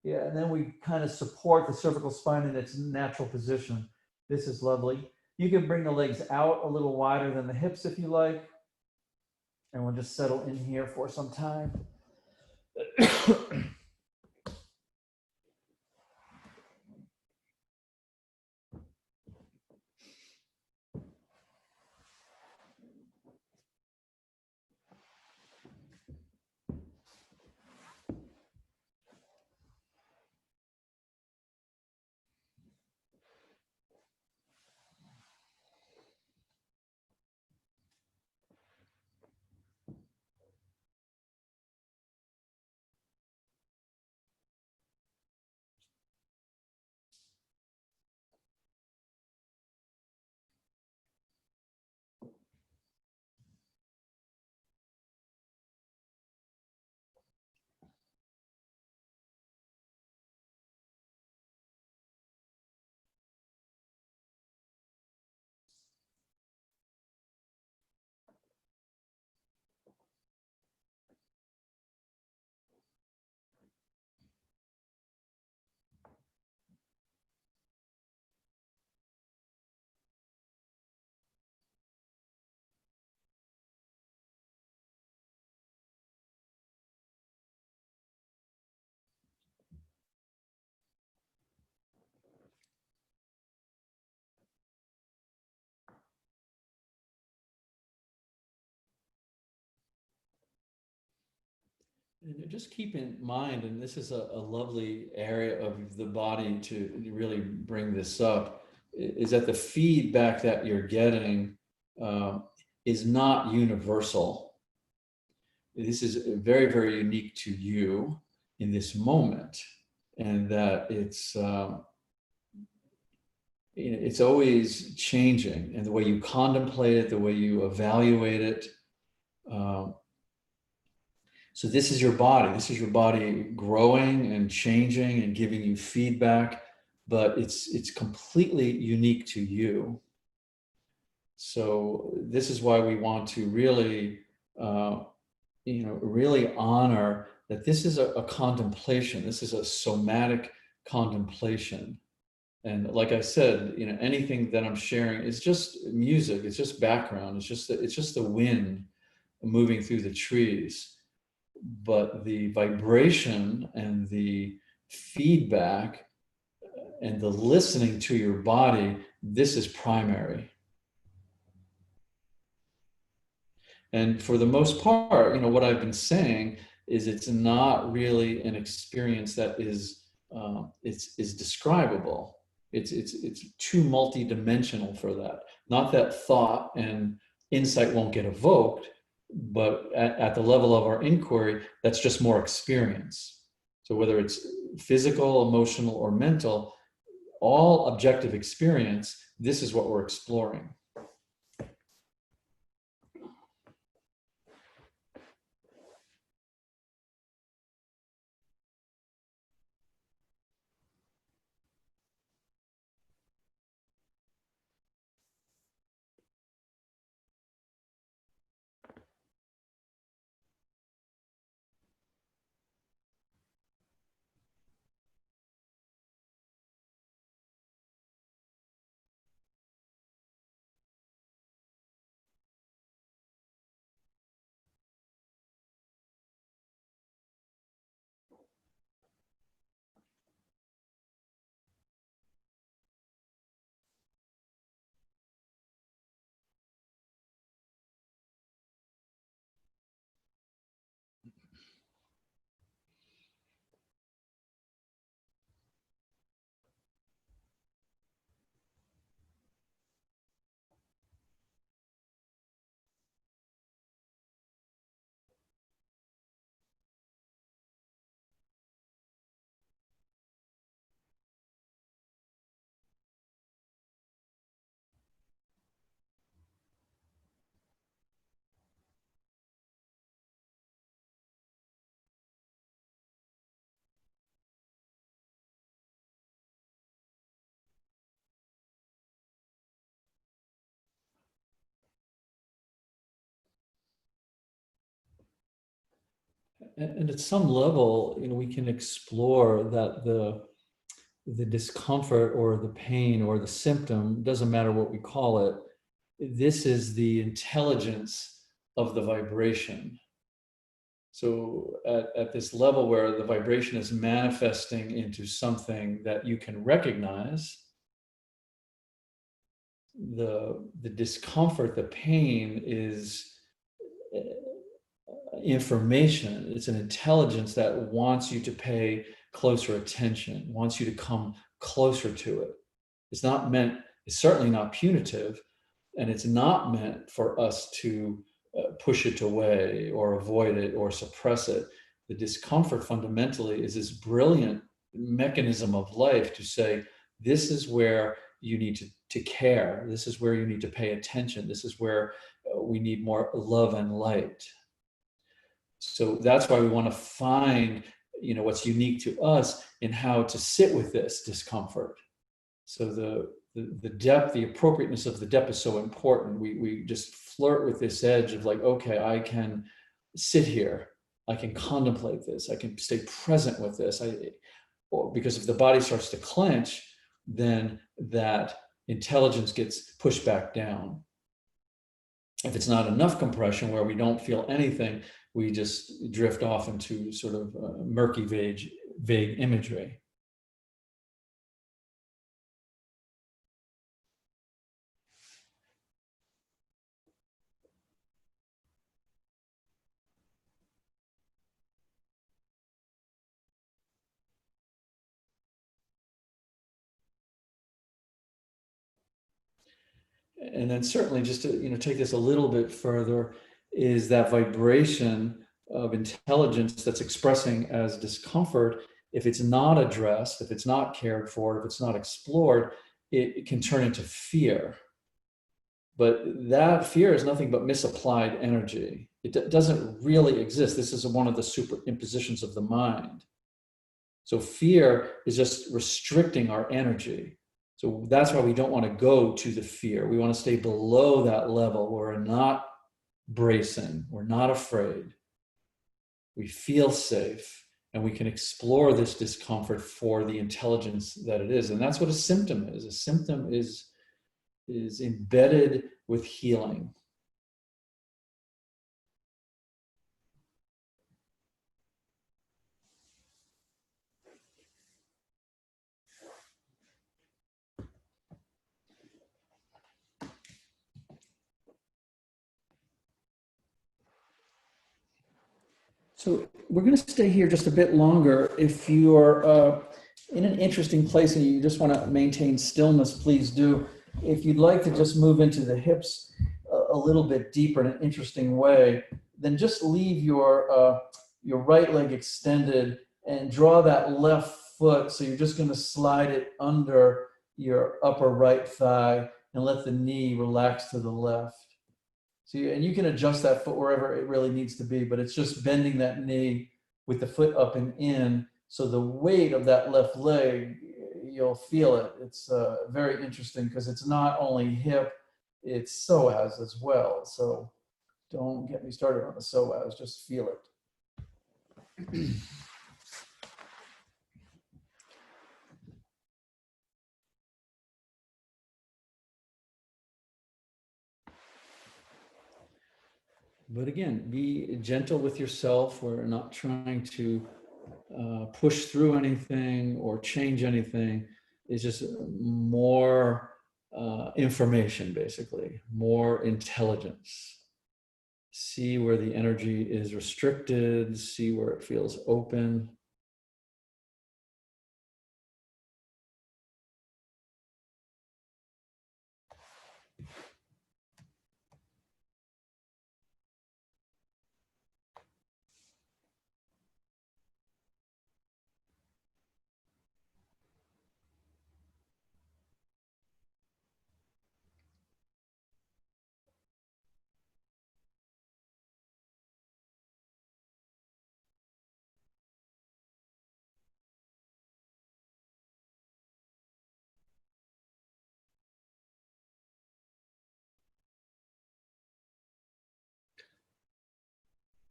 Yeah, and then we kind of support the cervical spine in its natural position. This is lovely. You can bring the legs out a little wider than the hips if you like. And we'll just settle in here for some time. And just keep in mind, and this is a lovely area of the body to really bring this up, is that the feedback that you're getting is not universal. This is very, very unique to you in this moment, and that it's always changing, and the way you contemplate it, the way you evaluate it. So this is your body. This is your body growing and changing and giving you feedback, but it's completely unique to you. So this is why we want to really, really honor that this is a contemplation. This is a somatic contemplation. And like I said, anything that I'm sharing is just music. It's just background. It's just the wind moving through the trees. But the vibration and the feedback and the listening to your body, this is primary. And for the most part, what I've been saying is it's not really an experience that is describable. It's too multidimensional for that. Not that thought and insight won't get evoked, but at the level of our inquiry, that's just more experience. So whether it's physical, emotional, or mental, all objective experience, this is what we're exploring. And at some level, we can explore that the discomfort or the pain or the symptom, doesn't matter what we call it, this is the intelligence of the vibration. So at this level where the vibration is manifesting into something that you can recognize, the discomfort, the pain is information. It's an intelligence that wants you to pay closer attention, wants you to come closer to it. It's certainly not punitive, and it's not meant for us to push it away or avoid it or suppress it. The discomfort fundamentally is this brilliant mechanism of life to say, this is where you need to care. This is where you need to pay attention. This is where we need more love and light. So that's why we want to find, what's unique to us in how to sit with this discomfort. So the depth, the appropriateness of the depth is so important. We just flirt with this edge of like, okay, I can sit here, I can contemplate this, I can stay present with this. Because if the body starts to clench, then that intelligence gets pushed back down. If it's not enough compression where we don't feel anything, we just drift off into sort of murky, vague imagery. And then certainly just to take this a little bit further, is that vibration of intelligence that's expressing as discomfort. If it's not addressed, if it's not cared for, if it's not explored, it can turn into fear. But that fear is nothing but misapplied energy. It doesn't really exist. This is one of the superimpositions of the mind. So fear is just restricting our energy. So that's why we don't want to go to the fear. We want to stay below that level where we're not bracing, we're not afraid. We feel safe and we can explore this discomfort for the intelligence that it is. And that's what a symptom is. A symptom is embedded with healing. So we're going to stay here just a bit longer. If you're in an interesting place and you just want to maintain stillness, please do. If you'd like to just move into the hips a little bit deeper in an interesting way, then just leave your right leg extended and draw that left foot. So you're just going to slide it under your upper right thigh and let the knee relax to the left. So and you can adjust that foot wherever it really needs to be, but it's just bending that knee with the foot up and in. So the weight of that left leg, you'll feel it. It's very interesting because it's not only hip, it's psoas as well. So don't get me started on the psoas, just feel it. But again, be gentle with yourself. We're not trying to push through anything or change anything. It's just more information, basically, more intelligence. See where the energy is restricted, see where it feels open.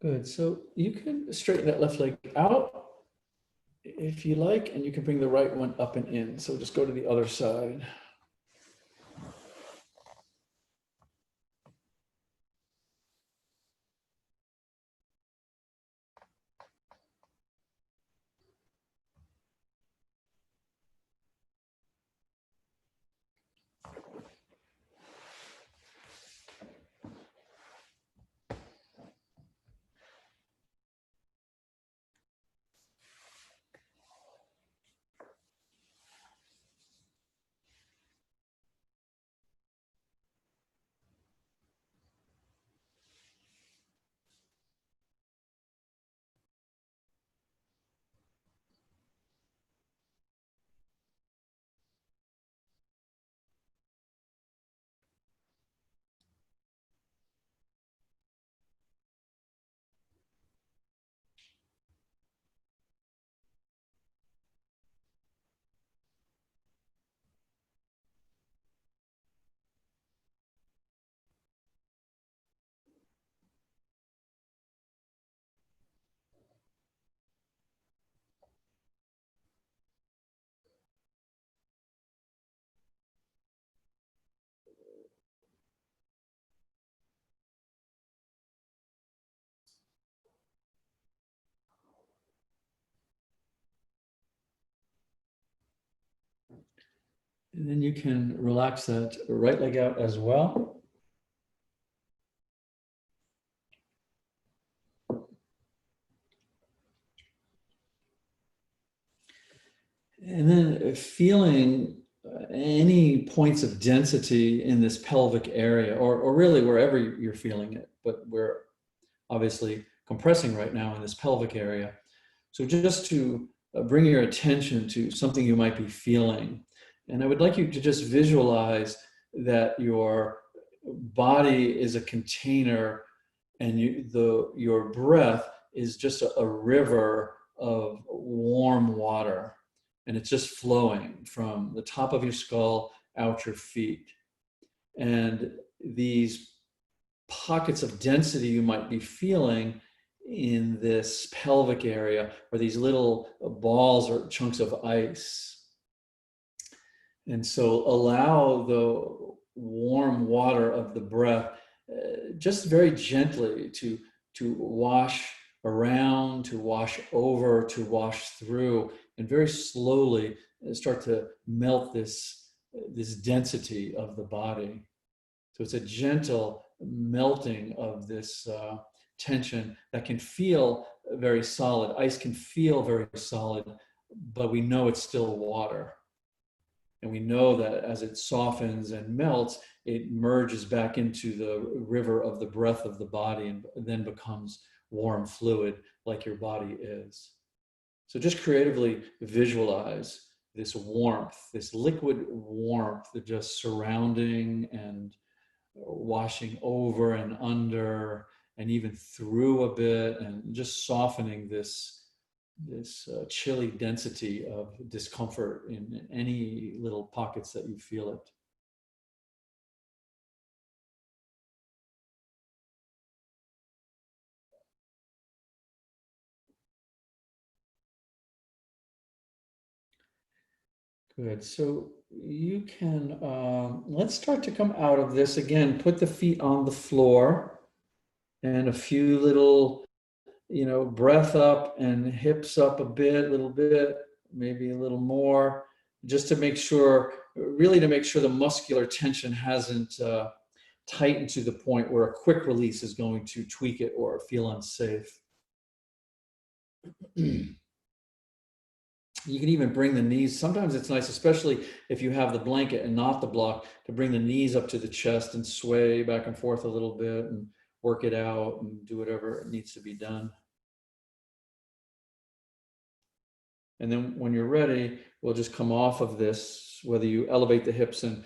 Good. So you can straighten that left leg out if you like, and you can bring the right one up and in. So just go to the other side. And then you can relax that right leg out as well. And then feeling any points of density in this pelvic area, or really wherever you're feeling it, but we're obviously compressing right now in this pelvic area. So just to bring your attention to something you might be feeling. And I would like you to just visualize that your body is a container and your breath is just a river of warm water. And it's just flowing from the top of your skull out your feet. And these pockets of density you might be feeling in this pelvic area are these little balls or chunks of ice. And so allow the warm water of the breath just very gently to wash around, to wash over, to wash through, and very slowly start to melt this density of the body. So it's a gentle melting of this tension that can feel very solid. Ice can feel very solid, but we know it's still water. And we know that as it softens and melts, it merges back into the river of the breath of the body and then becomes warm fluid like your body is. So just creatively visualize this warmth, this liquid warmth that just surrounding and washing over and under and even through a bit, and just softening this chilly density of discomfort in any little pockets that you feel it. Good. So you can, let's start to come out of this again. Put the feet on the floor and a few little, breath up and hips up a little bit, maybe a little more, just to make sure, really to make sure the muscular tension hasn't tightened to the point where a quick release is going to tweak it or feel unsafe. You can even bring the knees. Sometimes it's nice, especially if you have the blanket and not the block, to bring the knees up to the chest and sway back and forth a little bit and work it out and do whatever needs to be done. And then when you're ready, we'll just come off of this, whether you elevate the hips and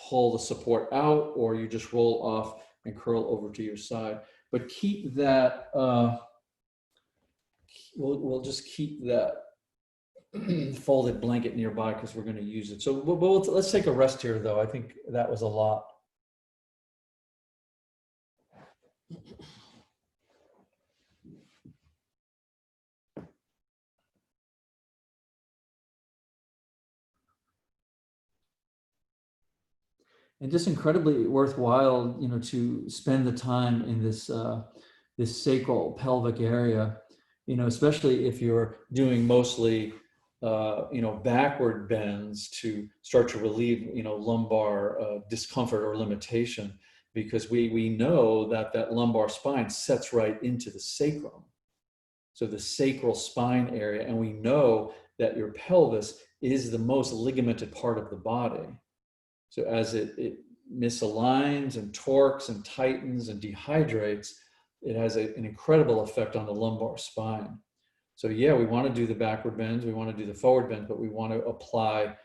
pull the support out, or you just roll off and curl over to your side. But keep that, we'll just keep that folded blanket nearby because we're going to use it. So let's take a rest here, though. I think that was a lot. And just incredibly worthwhile, to spend the time in this this sacral pelvic area, especially if you're doing mostly backward bends to start to relieve, lumbar discomfort or limitation, because we know that lumbar spine sets right into the sacrum. So the sacral spine area, and we know that your pelvis is the most ligamented part of the body. So as it misaligns and torques and tightens and dehydrates, it has an incredible effect on the lumbar spine. So yeah, we want to do the backward bends, we want to do the forward bends, but we want to apply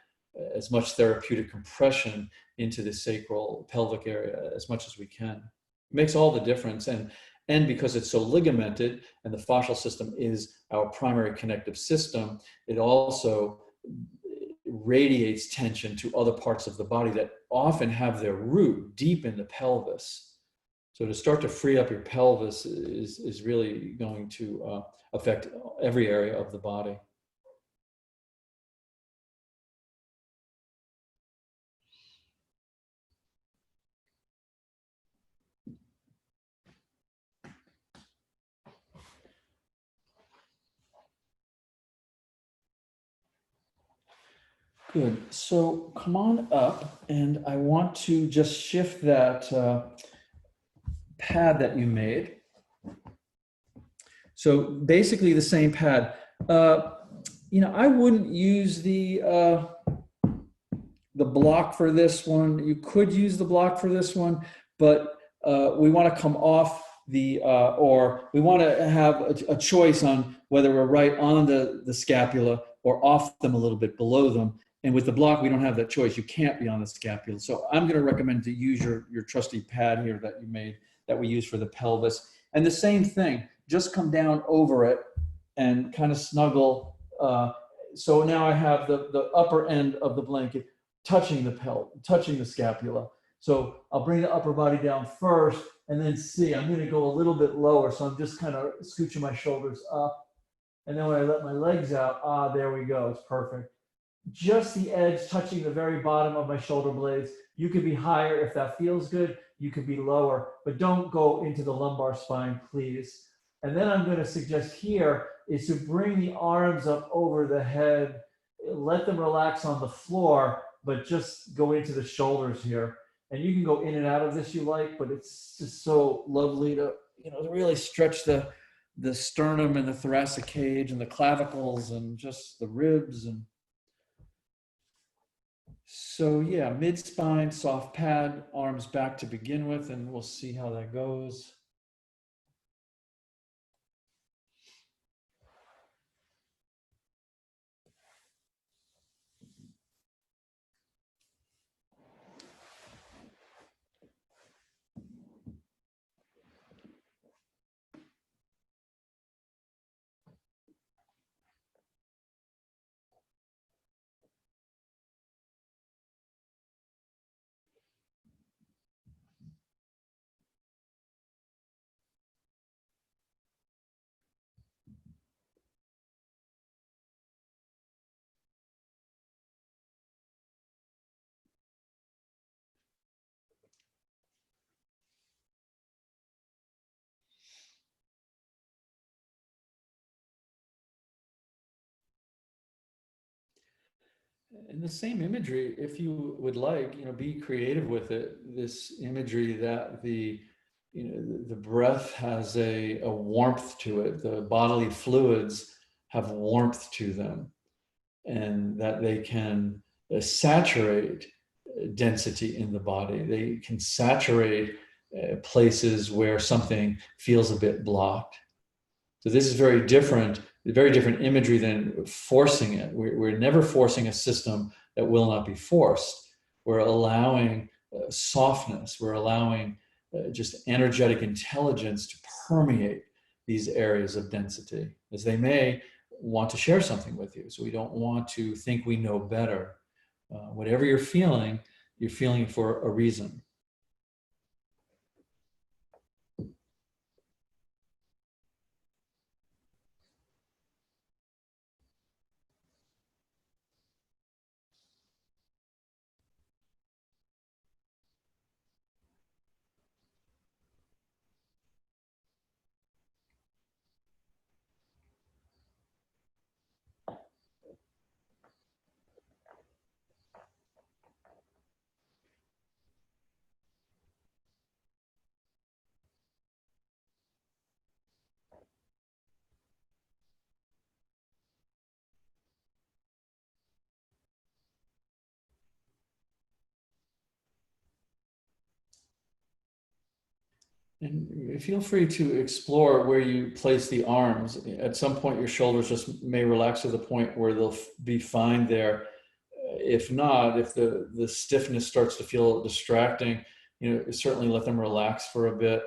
as much therapeutic compression into the sacral pelvic area as much as we can. It makes all the difference. And because it's so ligamented and the fascial system is our primary connective system, it also radiates tension to other parts of the body that often have their root deep in the pelvis. So to start to free up your pelvis is really going to affect every area of the body. Good. So come on up, and I want to just shift that pad that you made. So basically the same pad. I wouldn't use the block for this one. You could use the block for this one, but we want to come off or we want to have a choice on whether we're right on the scapula or off them a little bit below them. And with the block, we don't have that choice. You can't be on the scapula. So I'm going to recommend to use your trusty pad here that you made, that we use for the pelvis. And the same thing, just come down over it and kind of snuggle. So now I have the upper end of the blanket touching the scapula. So I'll bring the upper body down first and then see, I'm going to go a little bit lower. So I'm just kind of scooching my shoulders up. And then when I let my legs out, there we go. It's perfect. Just the edge touching the very bottom of my shoulder blades. You could be higher if that feels good. You could be lower, but don't go into the lumbar spine, please. And then I'm going to suggest here is to bring the arms up over the head. Let them relax on the floor, but just go into the shoulders here. And you can go in and out of this you like, but it's just so lovely to, to really stretch the sternum and the thoracic cage and the clavicles and just the ribs. And so yeah, mid-spine, soft pad, arms back to begin with, and we'll see how that goes. And the same imagery, if you would like, be creative with it. This imagery that the breath has a warmth to it. The bodily fluids have warmth to them, and that they can saturate density in the body. They can saturate places where something feels a bit blocked. So this is very different imagery than forcing it. We're never forcing a system that will not be forced. We're allowing softness. We're allowing just energetic intelligence to permeate these areas of density, as they may want to share something with you. So we don't want to think we know better. Whatever you're feeling for a reason. And feel free to explore where you place the arms. At some point, your shoulders just may relax to the point where they'll be fine there. If not, if the stiffness starts to feel distracting, certainly let them relax for a bit.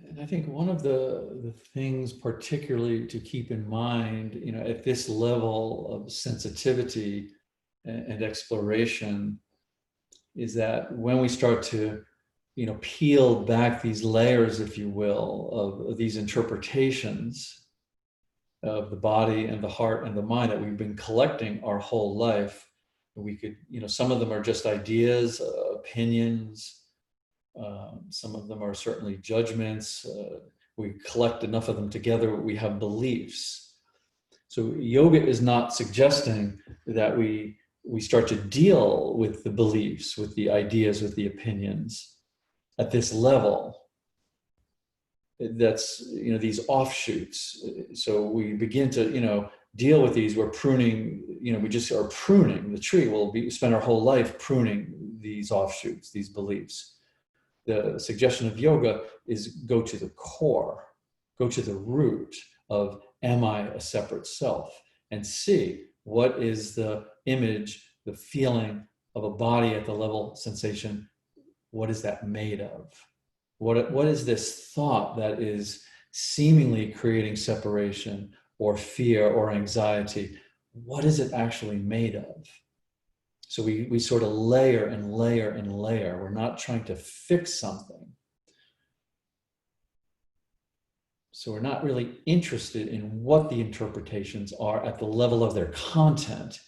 And I think one of the things particularly to keep in mind, at this level of sensitivity and exploration, is that when we start to, peel back these layers, if you will, of these interpretations, of the body and the heart and the mind that we've been collecting our whole life. We could, some of them are just ideas, opinions. Some of them are certainly judgments. We collect enough of them together, we have beliefs. So yoga is not suggesting that we start to deal with the beliefs, with the ideas, with the opinions at this level. That's, these offshoots. So we begin to, deal with these. We're pruning, we just are pruning the tree. We spend our whole life pruning these offshoots, these beliefs. The suggestion of yoga is go to the core, go to the root of, am I a separate self? And see what is the image, the feeling of a body at the level sensation. What is that made of? What is this thought that is seemingly creating separation or fear or anxiety? What is it actually made of? So we sort of layer and layer and layer. We're not trying to fix something. So we're not really interested in what the interpretations are at the level of their content.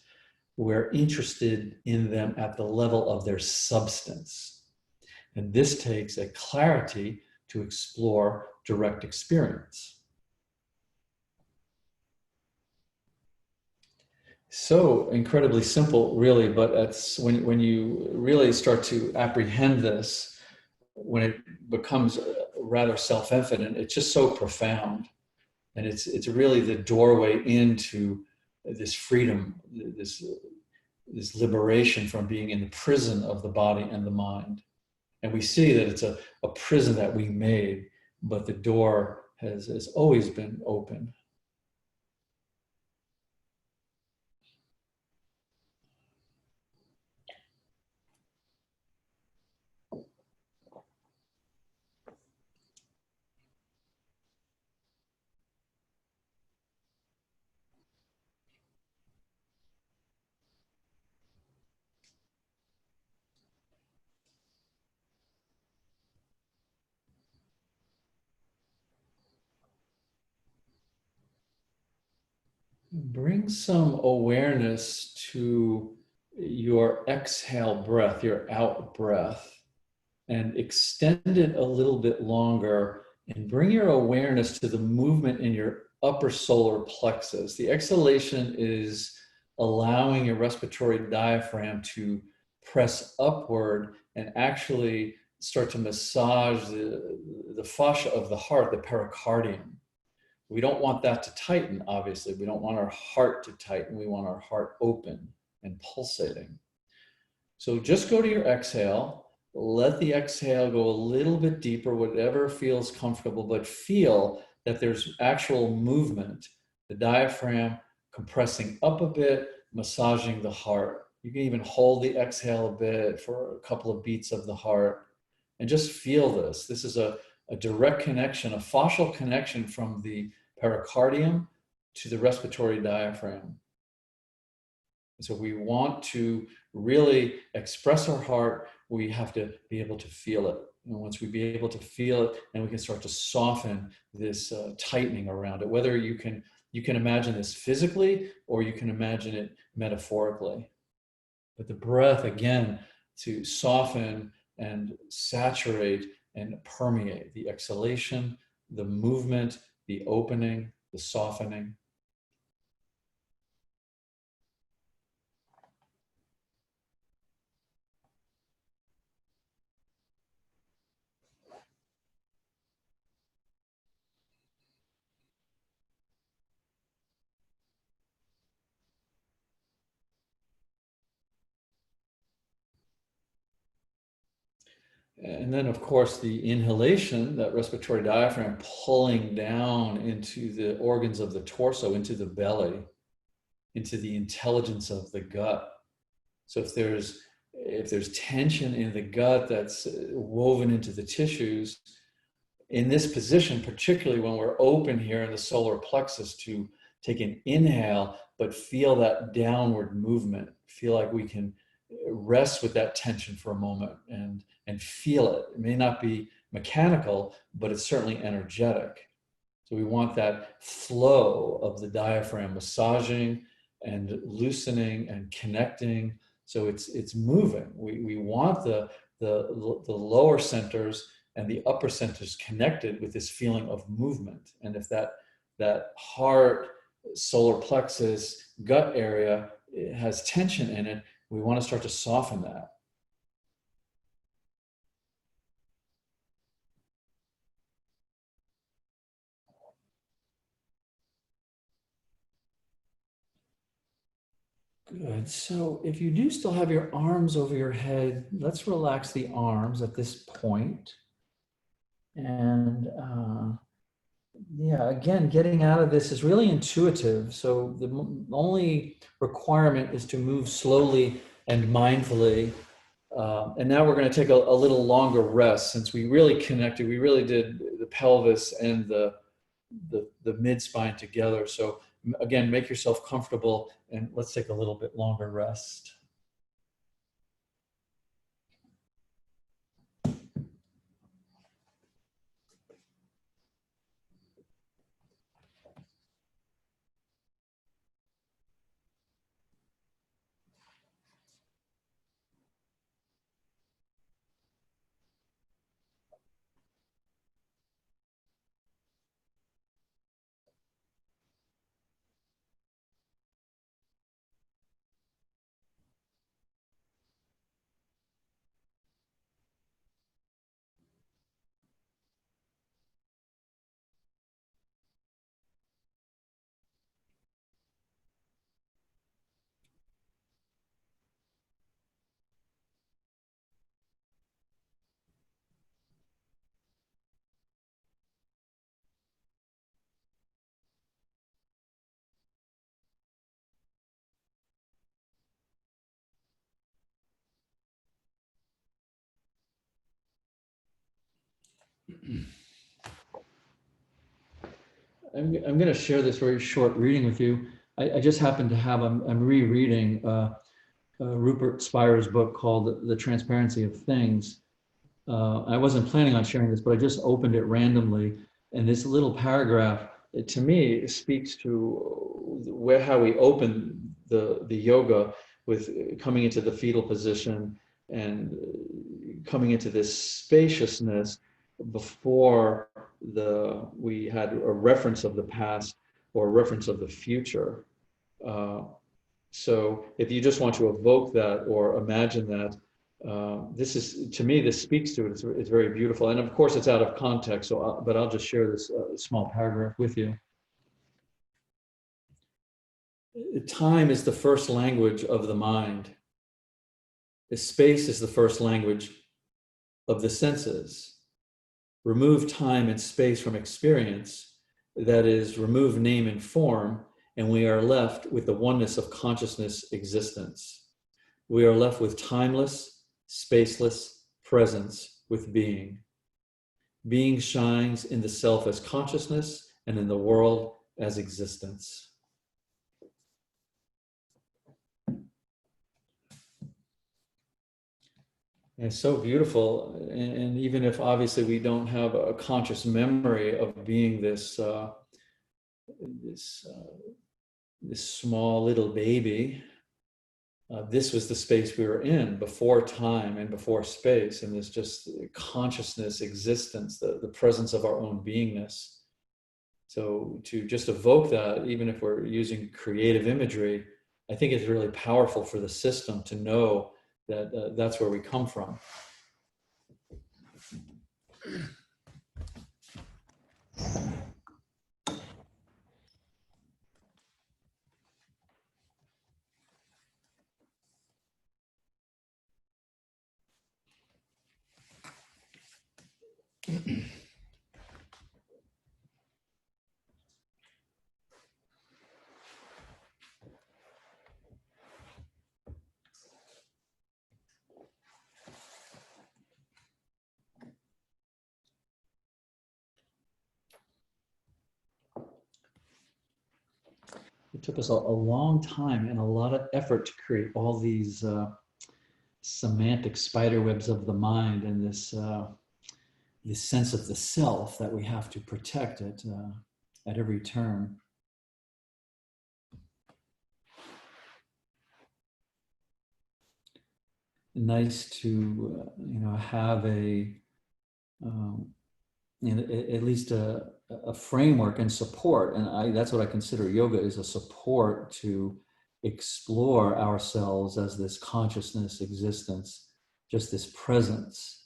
We're interested in them at the level of their substance. And this takes a clarity to explore direct experience. So incredibly simple, really, but it's when you really start to apprehend this, when it becomes rather self-evident, it's just so profound. And it's really the doorway into this freedom, this liberation from being in the prison of the body and the mind. And we see that it's a prison that we made, but the door has always been open. Bring some awareness to your exhale breath, your out breath, and extend it a little bit longer, and bring your awareness to the movement in your upper solar plexus. The exhalation is allowing your respiratory diaphragm to press upward and actually start to massage the fascia of the heart, the pericardium. We don't want that to tighten, obviously. We don't want our heart to tighten. We want our heart open and pulsating. So just go to your exhale. Let the exhale go a little bit deeper, whatever feels comfortable, but feel that there's actual movement. The diaphragm compressing up a bit, massaging the heart. You can even hold the exhale a bit for a couple of beats of the heart and just feel this. This is a direct connection, a fascial connection from the pericardium to the respiratory diaphragm. So we want to really express our heart, we have to be able to feel it. And once we be able to feel it, then we can start to soften this tightening around it. Whether you can imagine this physically or you can imagine it metaphorically. But the breath, again, to soften and saturate and permeate the exhalation, the movement, the opening, the softening. And then, of course, the inhalation, that respiratory diaphragm pulling down into the organs of the torso, into the belly, into the intelligence of the gut. So if there's tension in the gut that's woven into the tissues, in this position, particularly when we're open here in the solar plexus, to take an inhale, but feel that downward movement, feel like we can rest with that tension for a moment and feel it. It may not be mechanical, but it's certainly energetic. So we want that flow of the diaphragm massaging and loosening and connecting. So it's moving. We want the lower centers and the upper centers connected with this feeling of movement. And if that heart, solar plexus, gut area has tension in it, we want to start to soften that. Good. So if you do still have your arms over your head, let's relax the arms at this point. And yeah, again, getting out of this is really intuitive. So the only requirement is to move slowly and mindfully. And now we're going to take a little longer rest since we really connected. We really did the pelvis and the mid spine together. So again, make yourself comfortable and let's take a little bit longer rest. I'm going to share this very short reading with you. I just happen to have, I'm rereading Rupert Spira's book called The Transparency of Things. I wasn't planning on sharing this, but I just opened it randomly. And this little paragraph, to me, speaks to how we open the yoga with coming into the fetal position and coming into this spaciousness before we had a reference of the past or a reference of the future. So if you just want to evoke that or imagine that, this is, to me, this speaks to it. It's very beautiful. And of course, it's out of context, but I'll just share this small paragraph with you. Time is the first language of the mind. The space is the first language of the senses. Remove time and space from experience, that is, remove name and form, and we are left with the oneness of consciousness existence. We are left with timeless, spaceless presence with being. Being shines in the self as consciousness and in the world as existence. And it's so beautiful. And even if obviously we don't have a conscious memory of being this small little baby, this was the space we were in before time and before space, and this just consciousness, existence, the presence of our own beingness. So to just evoke that, even if we're using creative imagery, I think it's really powerful for the system to know that that's where we come from. It took us a long time and a lot of effort to create all these semantic spiderwebs of the mind and this sense of the self that we have to protect it. at every turn. Nice to have a at least a framework and support, and that's what I consider yoga, is a support to explore ourselves as this consciousness existence, just this presence.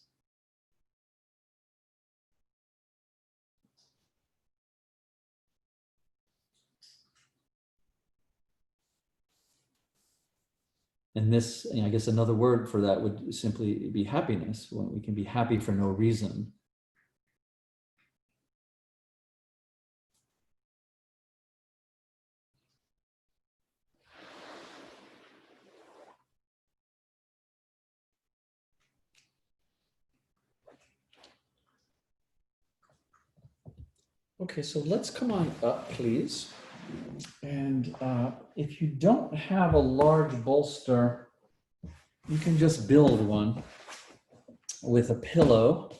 And this, I guess another word for that would simply be happiness, when we can be happy for no reason. Okay, so let's come on up, please. And if you don't have a large bolster, you can just build one with a pillow.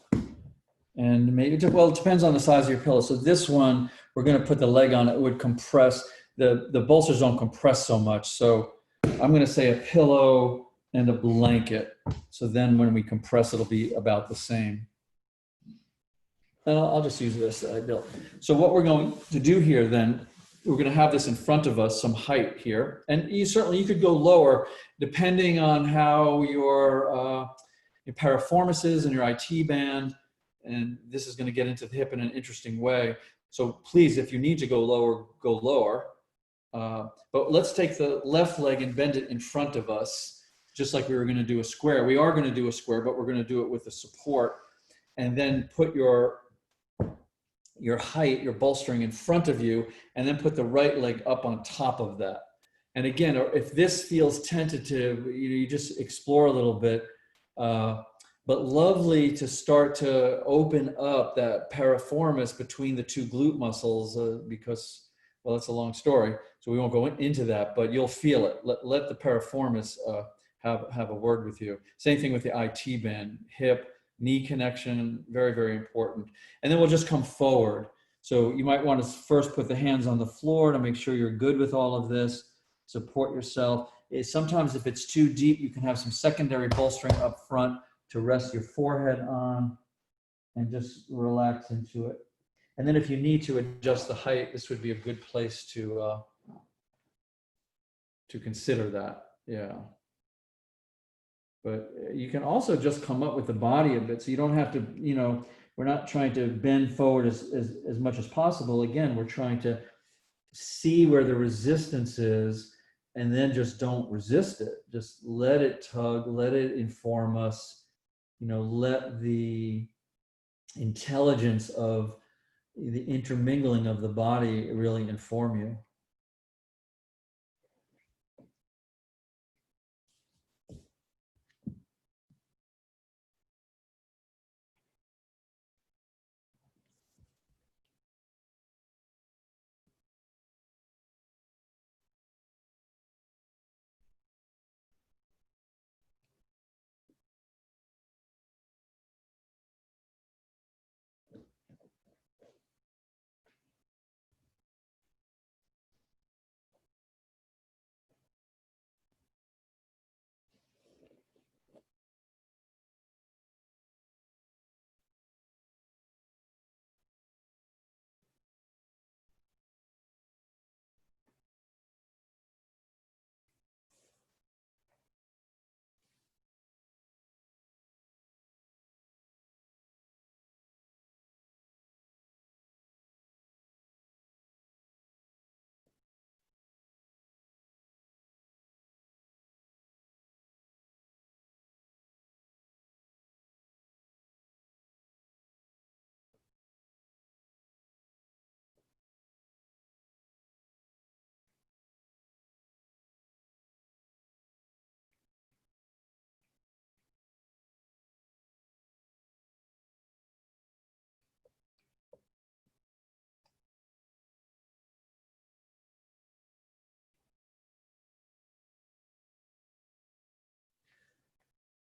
And maybe, well, it depends on the size of your pillow. So this one, we're going to put the leg on, it would compress. The bolsters don't compress so much. So I'm going to say a pillow and a blanket. So then when we compress, it'll be about the same. And I'll just use this that I built. So what we're going to do here then, we're going to have this in front of us, some height here. And you could go lower depending on how your piriformis is and your IT band. And this is going to get into the hip in an interesting way. So please, if you need to go lower, go lower. But let's take the left leg and bend it in front of us, just like we were going to do a square. We are going to do a square, but we're going to do it with the support. And then put your height, your bolstering in front of you, and then put the right leg up on top of that. And again, if this feels tentative, you just explore a little bit. But lovely to start to open up that piriformis between the two glute muscles because, well, that's a long story. So we won't go into that, but you'll feel it. Let the piriformis have a word with you. Same thing with the IT band, hip, knee connection, very, very important. And then we'll just come forward. So you might want to first put the hands on the floor to make sure you're good with all of this. Support yourself. Sometimes if it's too deep, you can have some secondary bolstering up front to rest your forehead on and just relax into it. And then if you need to adjust the height, this would be a good place to consider that. Yeah. But you can also just come up with the body a bit. So you don't have to, we're not trying to bend forward as much as possible. Again, we're trying to see where the resistance is and then just don't resist it. Just let it tug, let it inform us, let the intelligence of the intermingling of the body really inform you.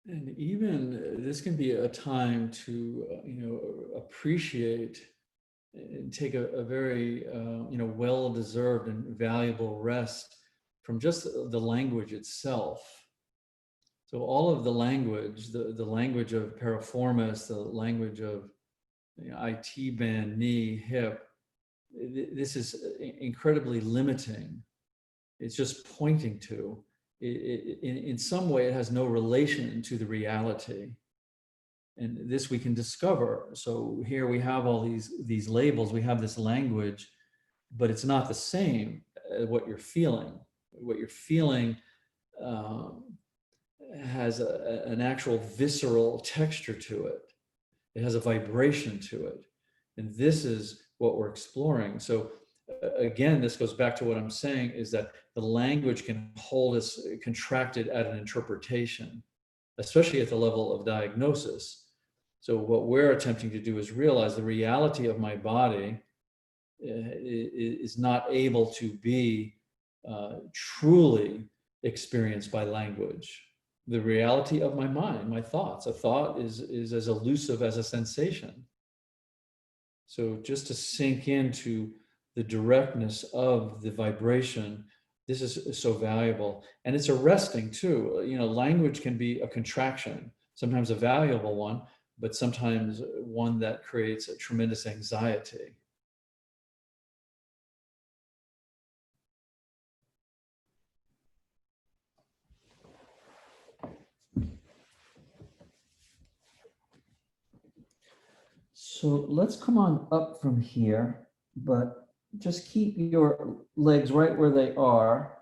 And even this can be a time to, appreciate take a very well-deserved and valuable rest from just the language itself. So all of the language, the language of piriformis, the language of IT band, knee, hip, this is incredibly limiting. It's just pointing to, in some way, it has no relation to the reality. And this we can discover. So here we have all these labels, we have this language, but it's not the same as what you're feeling. What you're feeling has an actual visceral texture to it. It has a vibration to it. And this is what we're exploring. So again, this goes back to what I'm saying, is that the language can hold us contracted at an interpretation, especially at the level of diagnosis. So what we're attempting to do is realize the reality of my body is not able to be truly experienced by language. The reality of my mind, my thoughts. A thought is as elusive as a sensation. So just to sink into the directness of the vibration, this is so valuable. And it's arresting too. Language can be a contraction, sometimes a valuable one, but sometimes one that creates a tremendous anxiety. So let's come on up from here, but just keep your legs right where they are,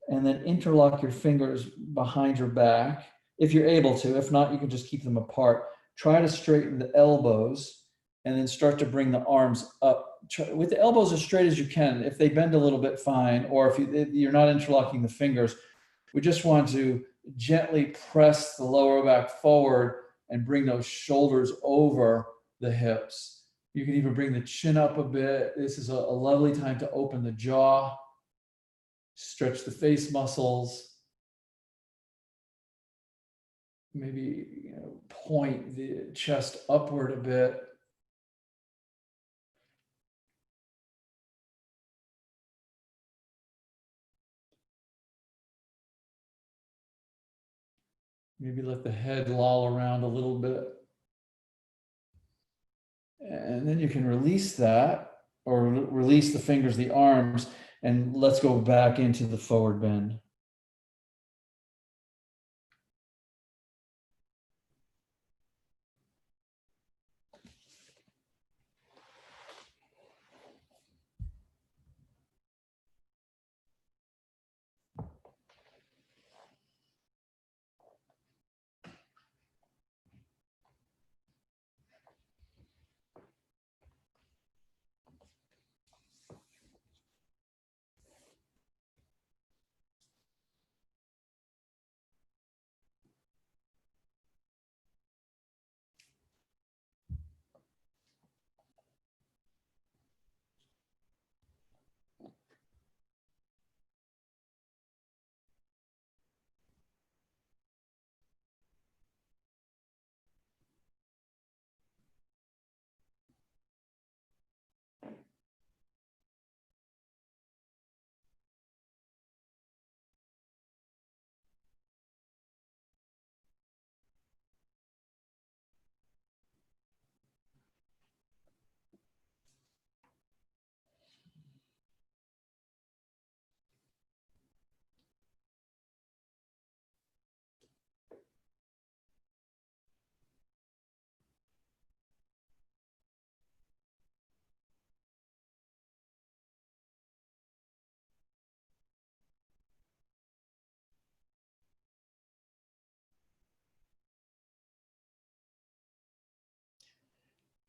and then interlock your fingers behind your back, if you're able to. If not, you can just keep them apart. Try to straighten the elbows, and then start to bring the arms up. With the elbows as straight as you can. If they bend a little bit, fine. Or if you're not interlocking the fingers, we just want to gently press the lower back forward and bring those shoulders over the hips. You can even bring the chin up a bit. This is a lovely time to open the jaw, stretch the face muscles, maybe point the chest upward a bit. Maybe let the head loll around a little bit. And then you can release that, or release the fingers, the arms, and let's go back into the forward bend.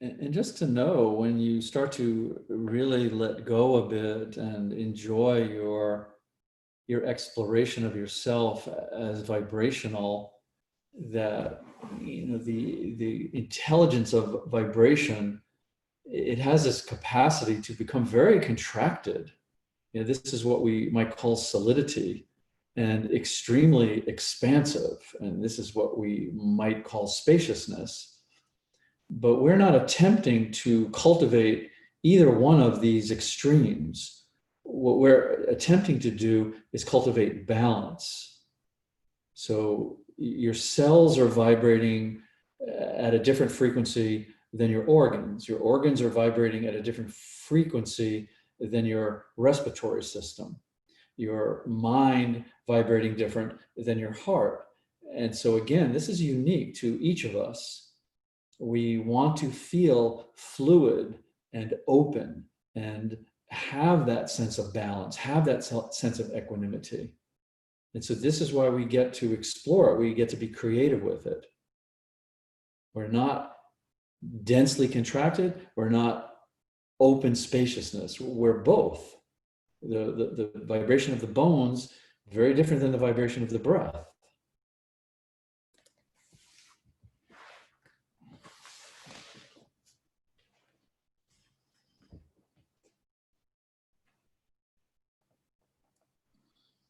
And just to know, when you start to really let go a bit and enjoy your exploration of yourself as vibrational, that the intelligence of vibration, it has this capacity to become very contracted. This is what we might call solidity, and extremely expansive. And this is what we might call spaciousness. But we're not attempting to cultivate either one of these extremes. What we're attempting to do is cultivate balance. So your cells are vibrating at a different frequency than your organs. Your organs are vibrating at a different frequency than your respiratory system. Your mind vibrating different than your heart. And so again, this is unique to each of us. We want to feel fluid and open and have that sense of balance, have that sense of equanimity. And so this is why we get to explore it. We get to be creative with it. We're not densely contracted. We're not open spaciousness. We're both. The vibration of the bones, very different than the vibration of the breath.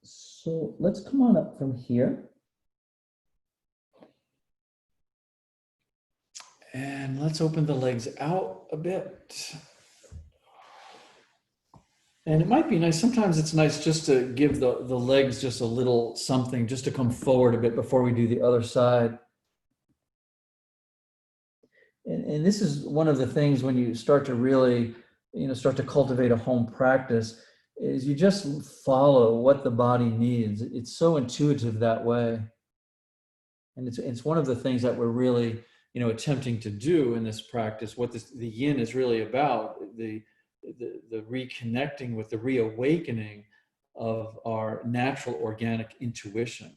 So let's come on up from here. And let's open the legs out a bit. And it might be nice, sometimes it's nice just to give the legs just a little something, just to come forward a bit before we do the other side. And this is one of the things when you start to really, start to cultivate a home practice, is you just follow what the body needs. It's so intuitive that way. And it's one of the things that we're really, attempting to do in this practice. What the yin is really about, the reconnecting with the reawakening of our natural organic intuition.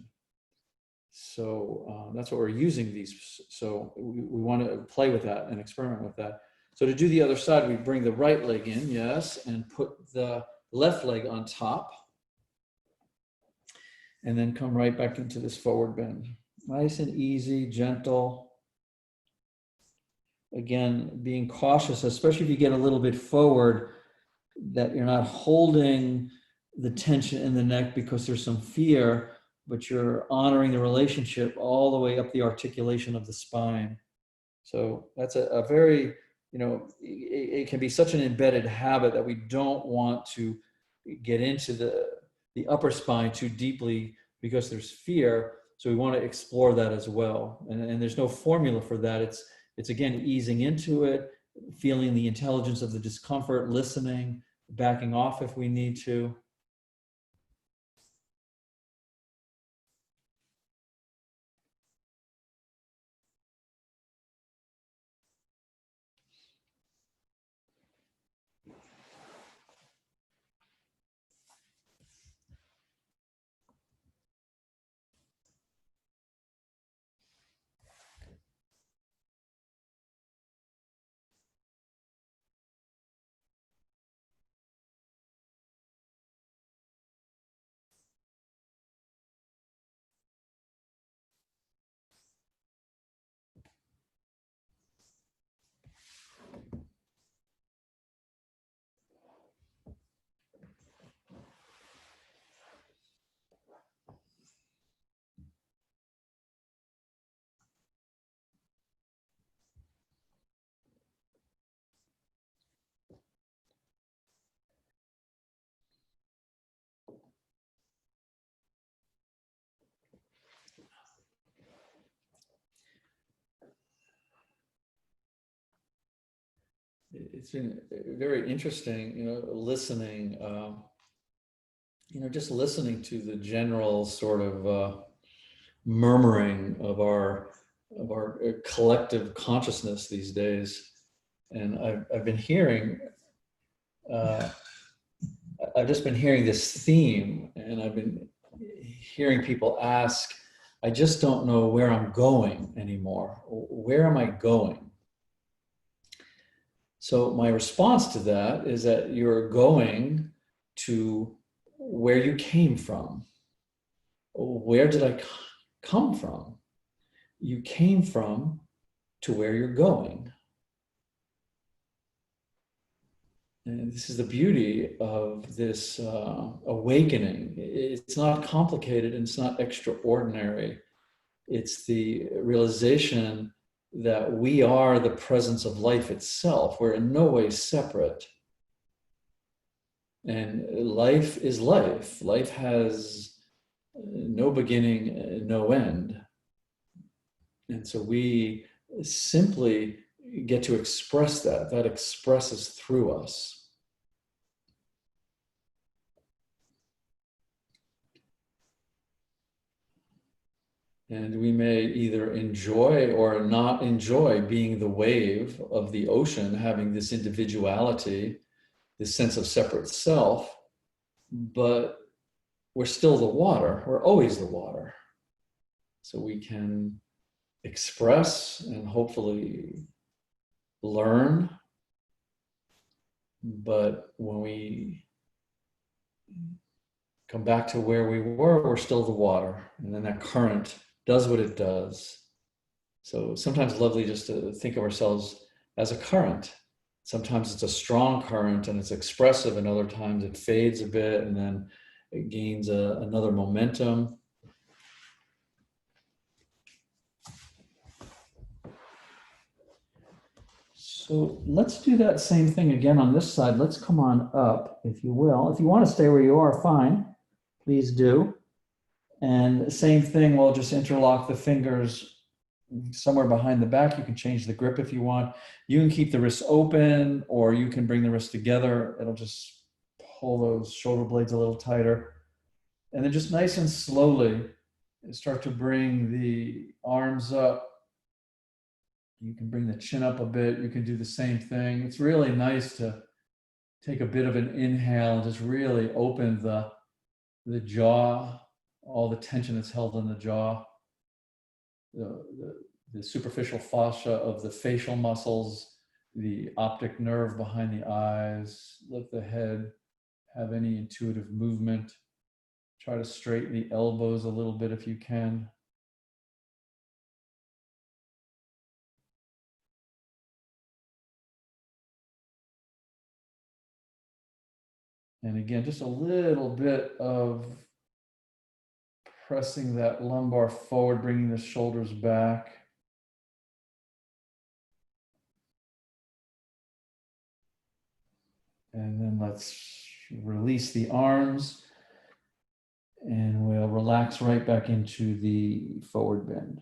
So that's what we're using these. So we want to play with that and experiment with that. So to do the other side, we bring the right leg in, yes, and put the left leg on top. And then come right back into this forward bend. Nice and easy, gentle. Again, being cautious, especially if you get a little bit forward, that you're not holding the tension in the neck because there's some fear, but you're honoring the relationship all the way up the articulation of the spine. So that's a very, it can be such an embedded habit that we don't want to get into the upper spine too deeply because there's fear. So we want to explore that as well. And there's no formula for that. It's again, easing into it, feeling the intelligence of the discomfort, listening, backing off if we need to. It's been very interesting, listening, just listening to the general sort of murmuring of our collective consciousness these days. And I've been hearing, I've just been hearing this theme, and I've been hearing people ask, I just don't know where I'm going anymore. Where am I going? So my response to that is that you're going to where you came from. Where did I come from? You came from to where you're going. And this is the beauty of this awakening. It's not complicated and it's not extraordinary. It's the realization that we are the presence of life itself. We're in no way separate. And life is life. Life has no beginning, no end. And so we simply get to express that. That expresses through us. And we may either enjoy or not enjoy being the wave of the ocean, having this individuality, this sense of separate self, but we're still the water. We're always the water. So we can express and hopefully learn. But when we come back to where we were, we're still the water. And then that current does what it does. So sometimes lovely just to think of ourselves as a current. Sometimes it's a strong current and it's expressive, and other times it fades a bit and then it gains another momentum. So let's do that same thing again on this side. Let's come on up, if you will. If you want to stay where you are, fine. Please do. And same thing, we'll just interlock the fingers somewhere behind the back. You can change the grip if you want. You can keep the wrists open, or you can bring the wrists together. It'll just pull those shoulder blades a little tighter. And then just nice and slowly start to bring the arms up. You can bring the chin up a bit. You can do the same thing. It's really nice to take a bit of an inhale and just really open the jaw, all the tension that's held in the jaw, the superficial fascia of the facial muscles, the optic nerve behind the eyes. Let the head have any intuitive movement. Try to straighten the elbows a little bit if you can. And again, just a little bit of pressing that lumbar forward, bringing the shoulders back. And then let's release the arms, and we'll relax right back into the forward bend.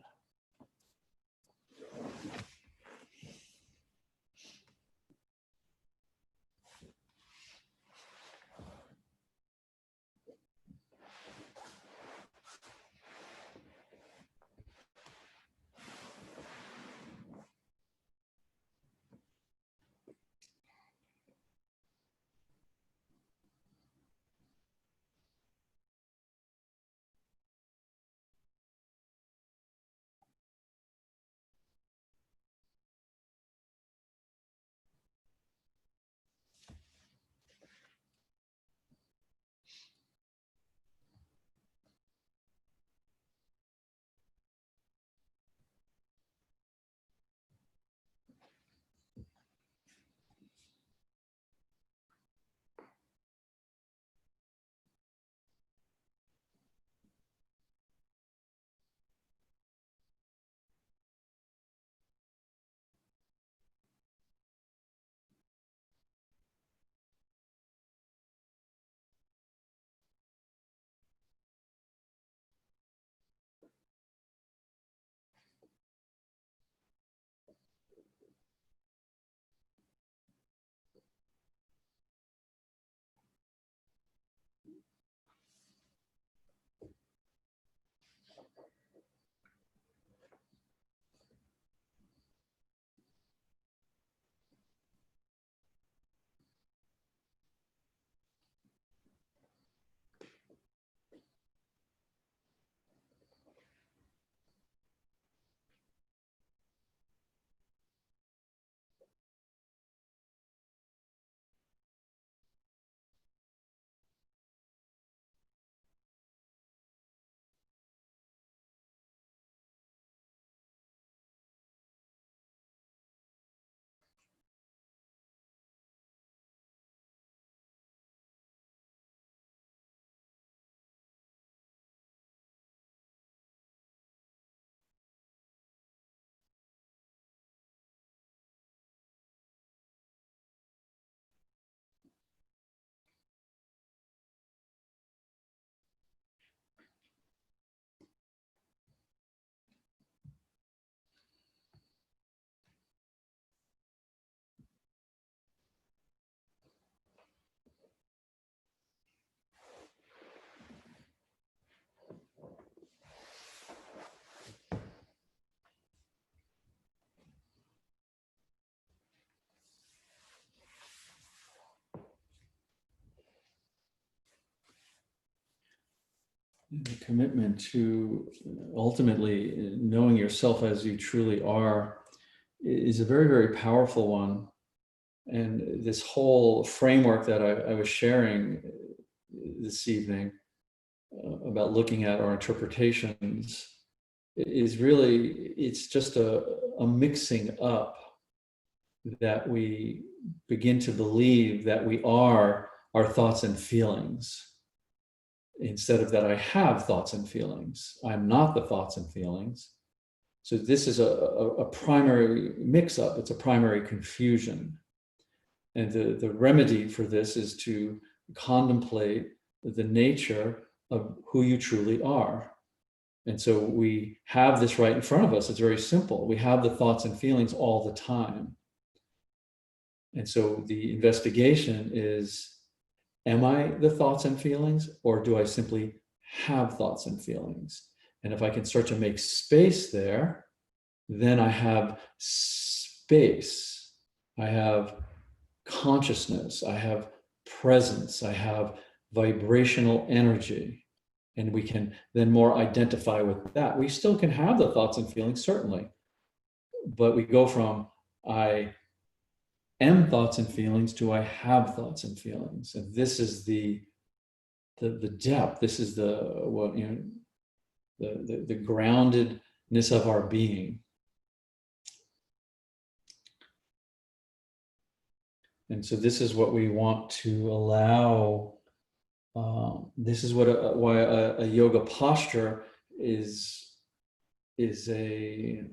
the commitment to ultimately knowing yourself as you truly are is a very, very powerful one. And this whole framework that I was sharing this evening about looking at our interpretations is really, it's just a mixing up that we begin to believe that we are our thoughts and feelings, instead of that I have thoughts and feelings. I'm not the thoughts and feelings. So this is a primary mix-up. It's a primary confusion. And the remedy for this is to contemplate the nature of who you truly are. And so we have this right in front of us. It's very simple. We have the thoughts and feelings all the time. And so the investigation is, am I the thoughts and feelings, or do I simply have thoughts and feelings? And if I can start to make space there, then I have space. I have consciousness. I have presence. I have vibrational energy. And we can then more identify with that. We still can have the thoughts and feelings, certainly. But we go from I am thoughts and feelings to I have thoughts and feelings. And this is the depth. This is the groundedness of our being. And so this is what we want to allow. This is what why a yoga posture is a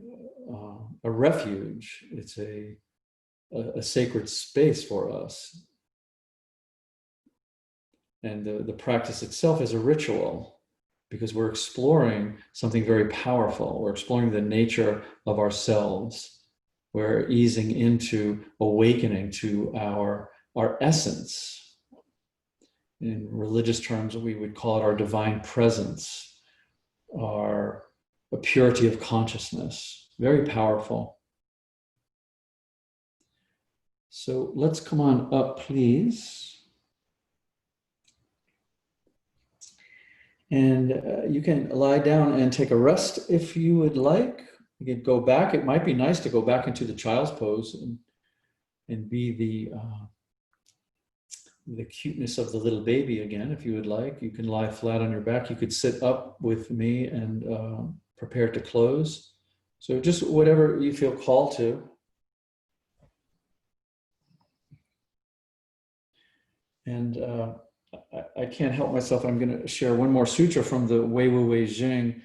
refuge. It's a sacred space for us. And the practice itself is a ritual, because we're exploring something very powerful. We're exploring the nature of ourselves. We're easing into awakening to our essence. In religious terms, we would call it our divine presence, a purity of consciousness. Very powerful. So let's come on up, please. And you can lie down and take a rest if you would like. You can go back. It might be nice to go back into the child's pose and be the cuteness of the little baby again, if you would like. You can lie flat on your back. You could sit up with me and prepare to close. So just whatever you feel called to. And I can't help myself. I'm going to share one more sutra from the Wei Wu Wei Jing.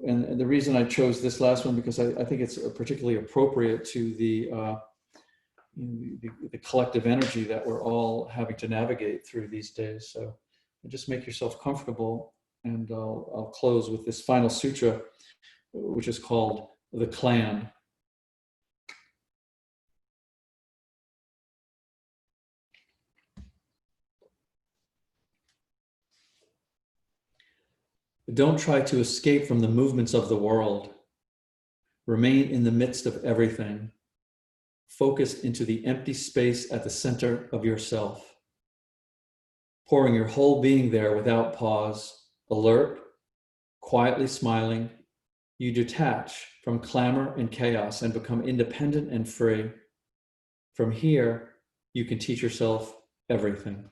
And the reason I chose this last one, because I think it's particularly appropriate to the collective energy that we're all having to navigate through these days. So just make yourself comfortable, and I'll close with this final sutra, which is called the Clan. Don't try to escape from the movements of the world. Remain in the midst of everything, focused into the empty space at the center of yourself, pouring your whole being there without pause, alert, quietly smiling. You detach from clamor and chaos and become independent and free. From here, you can teach yourself everything.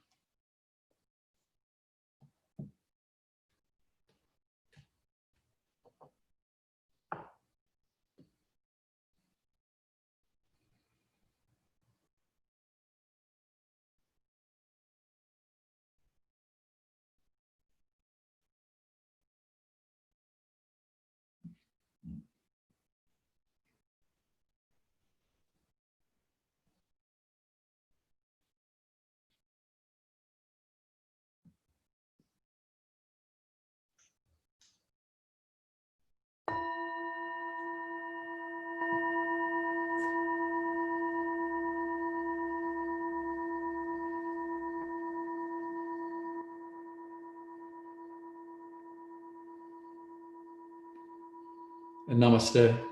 And namaste.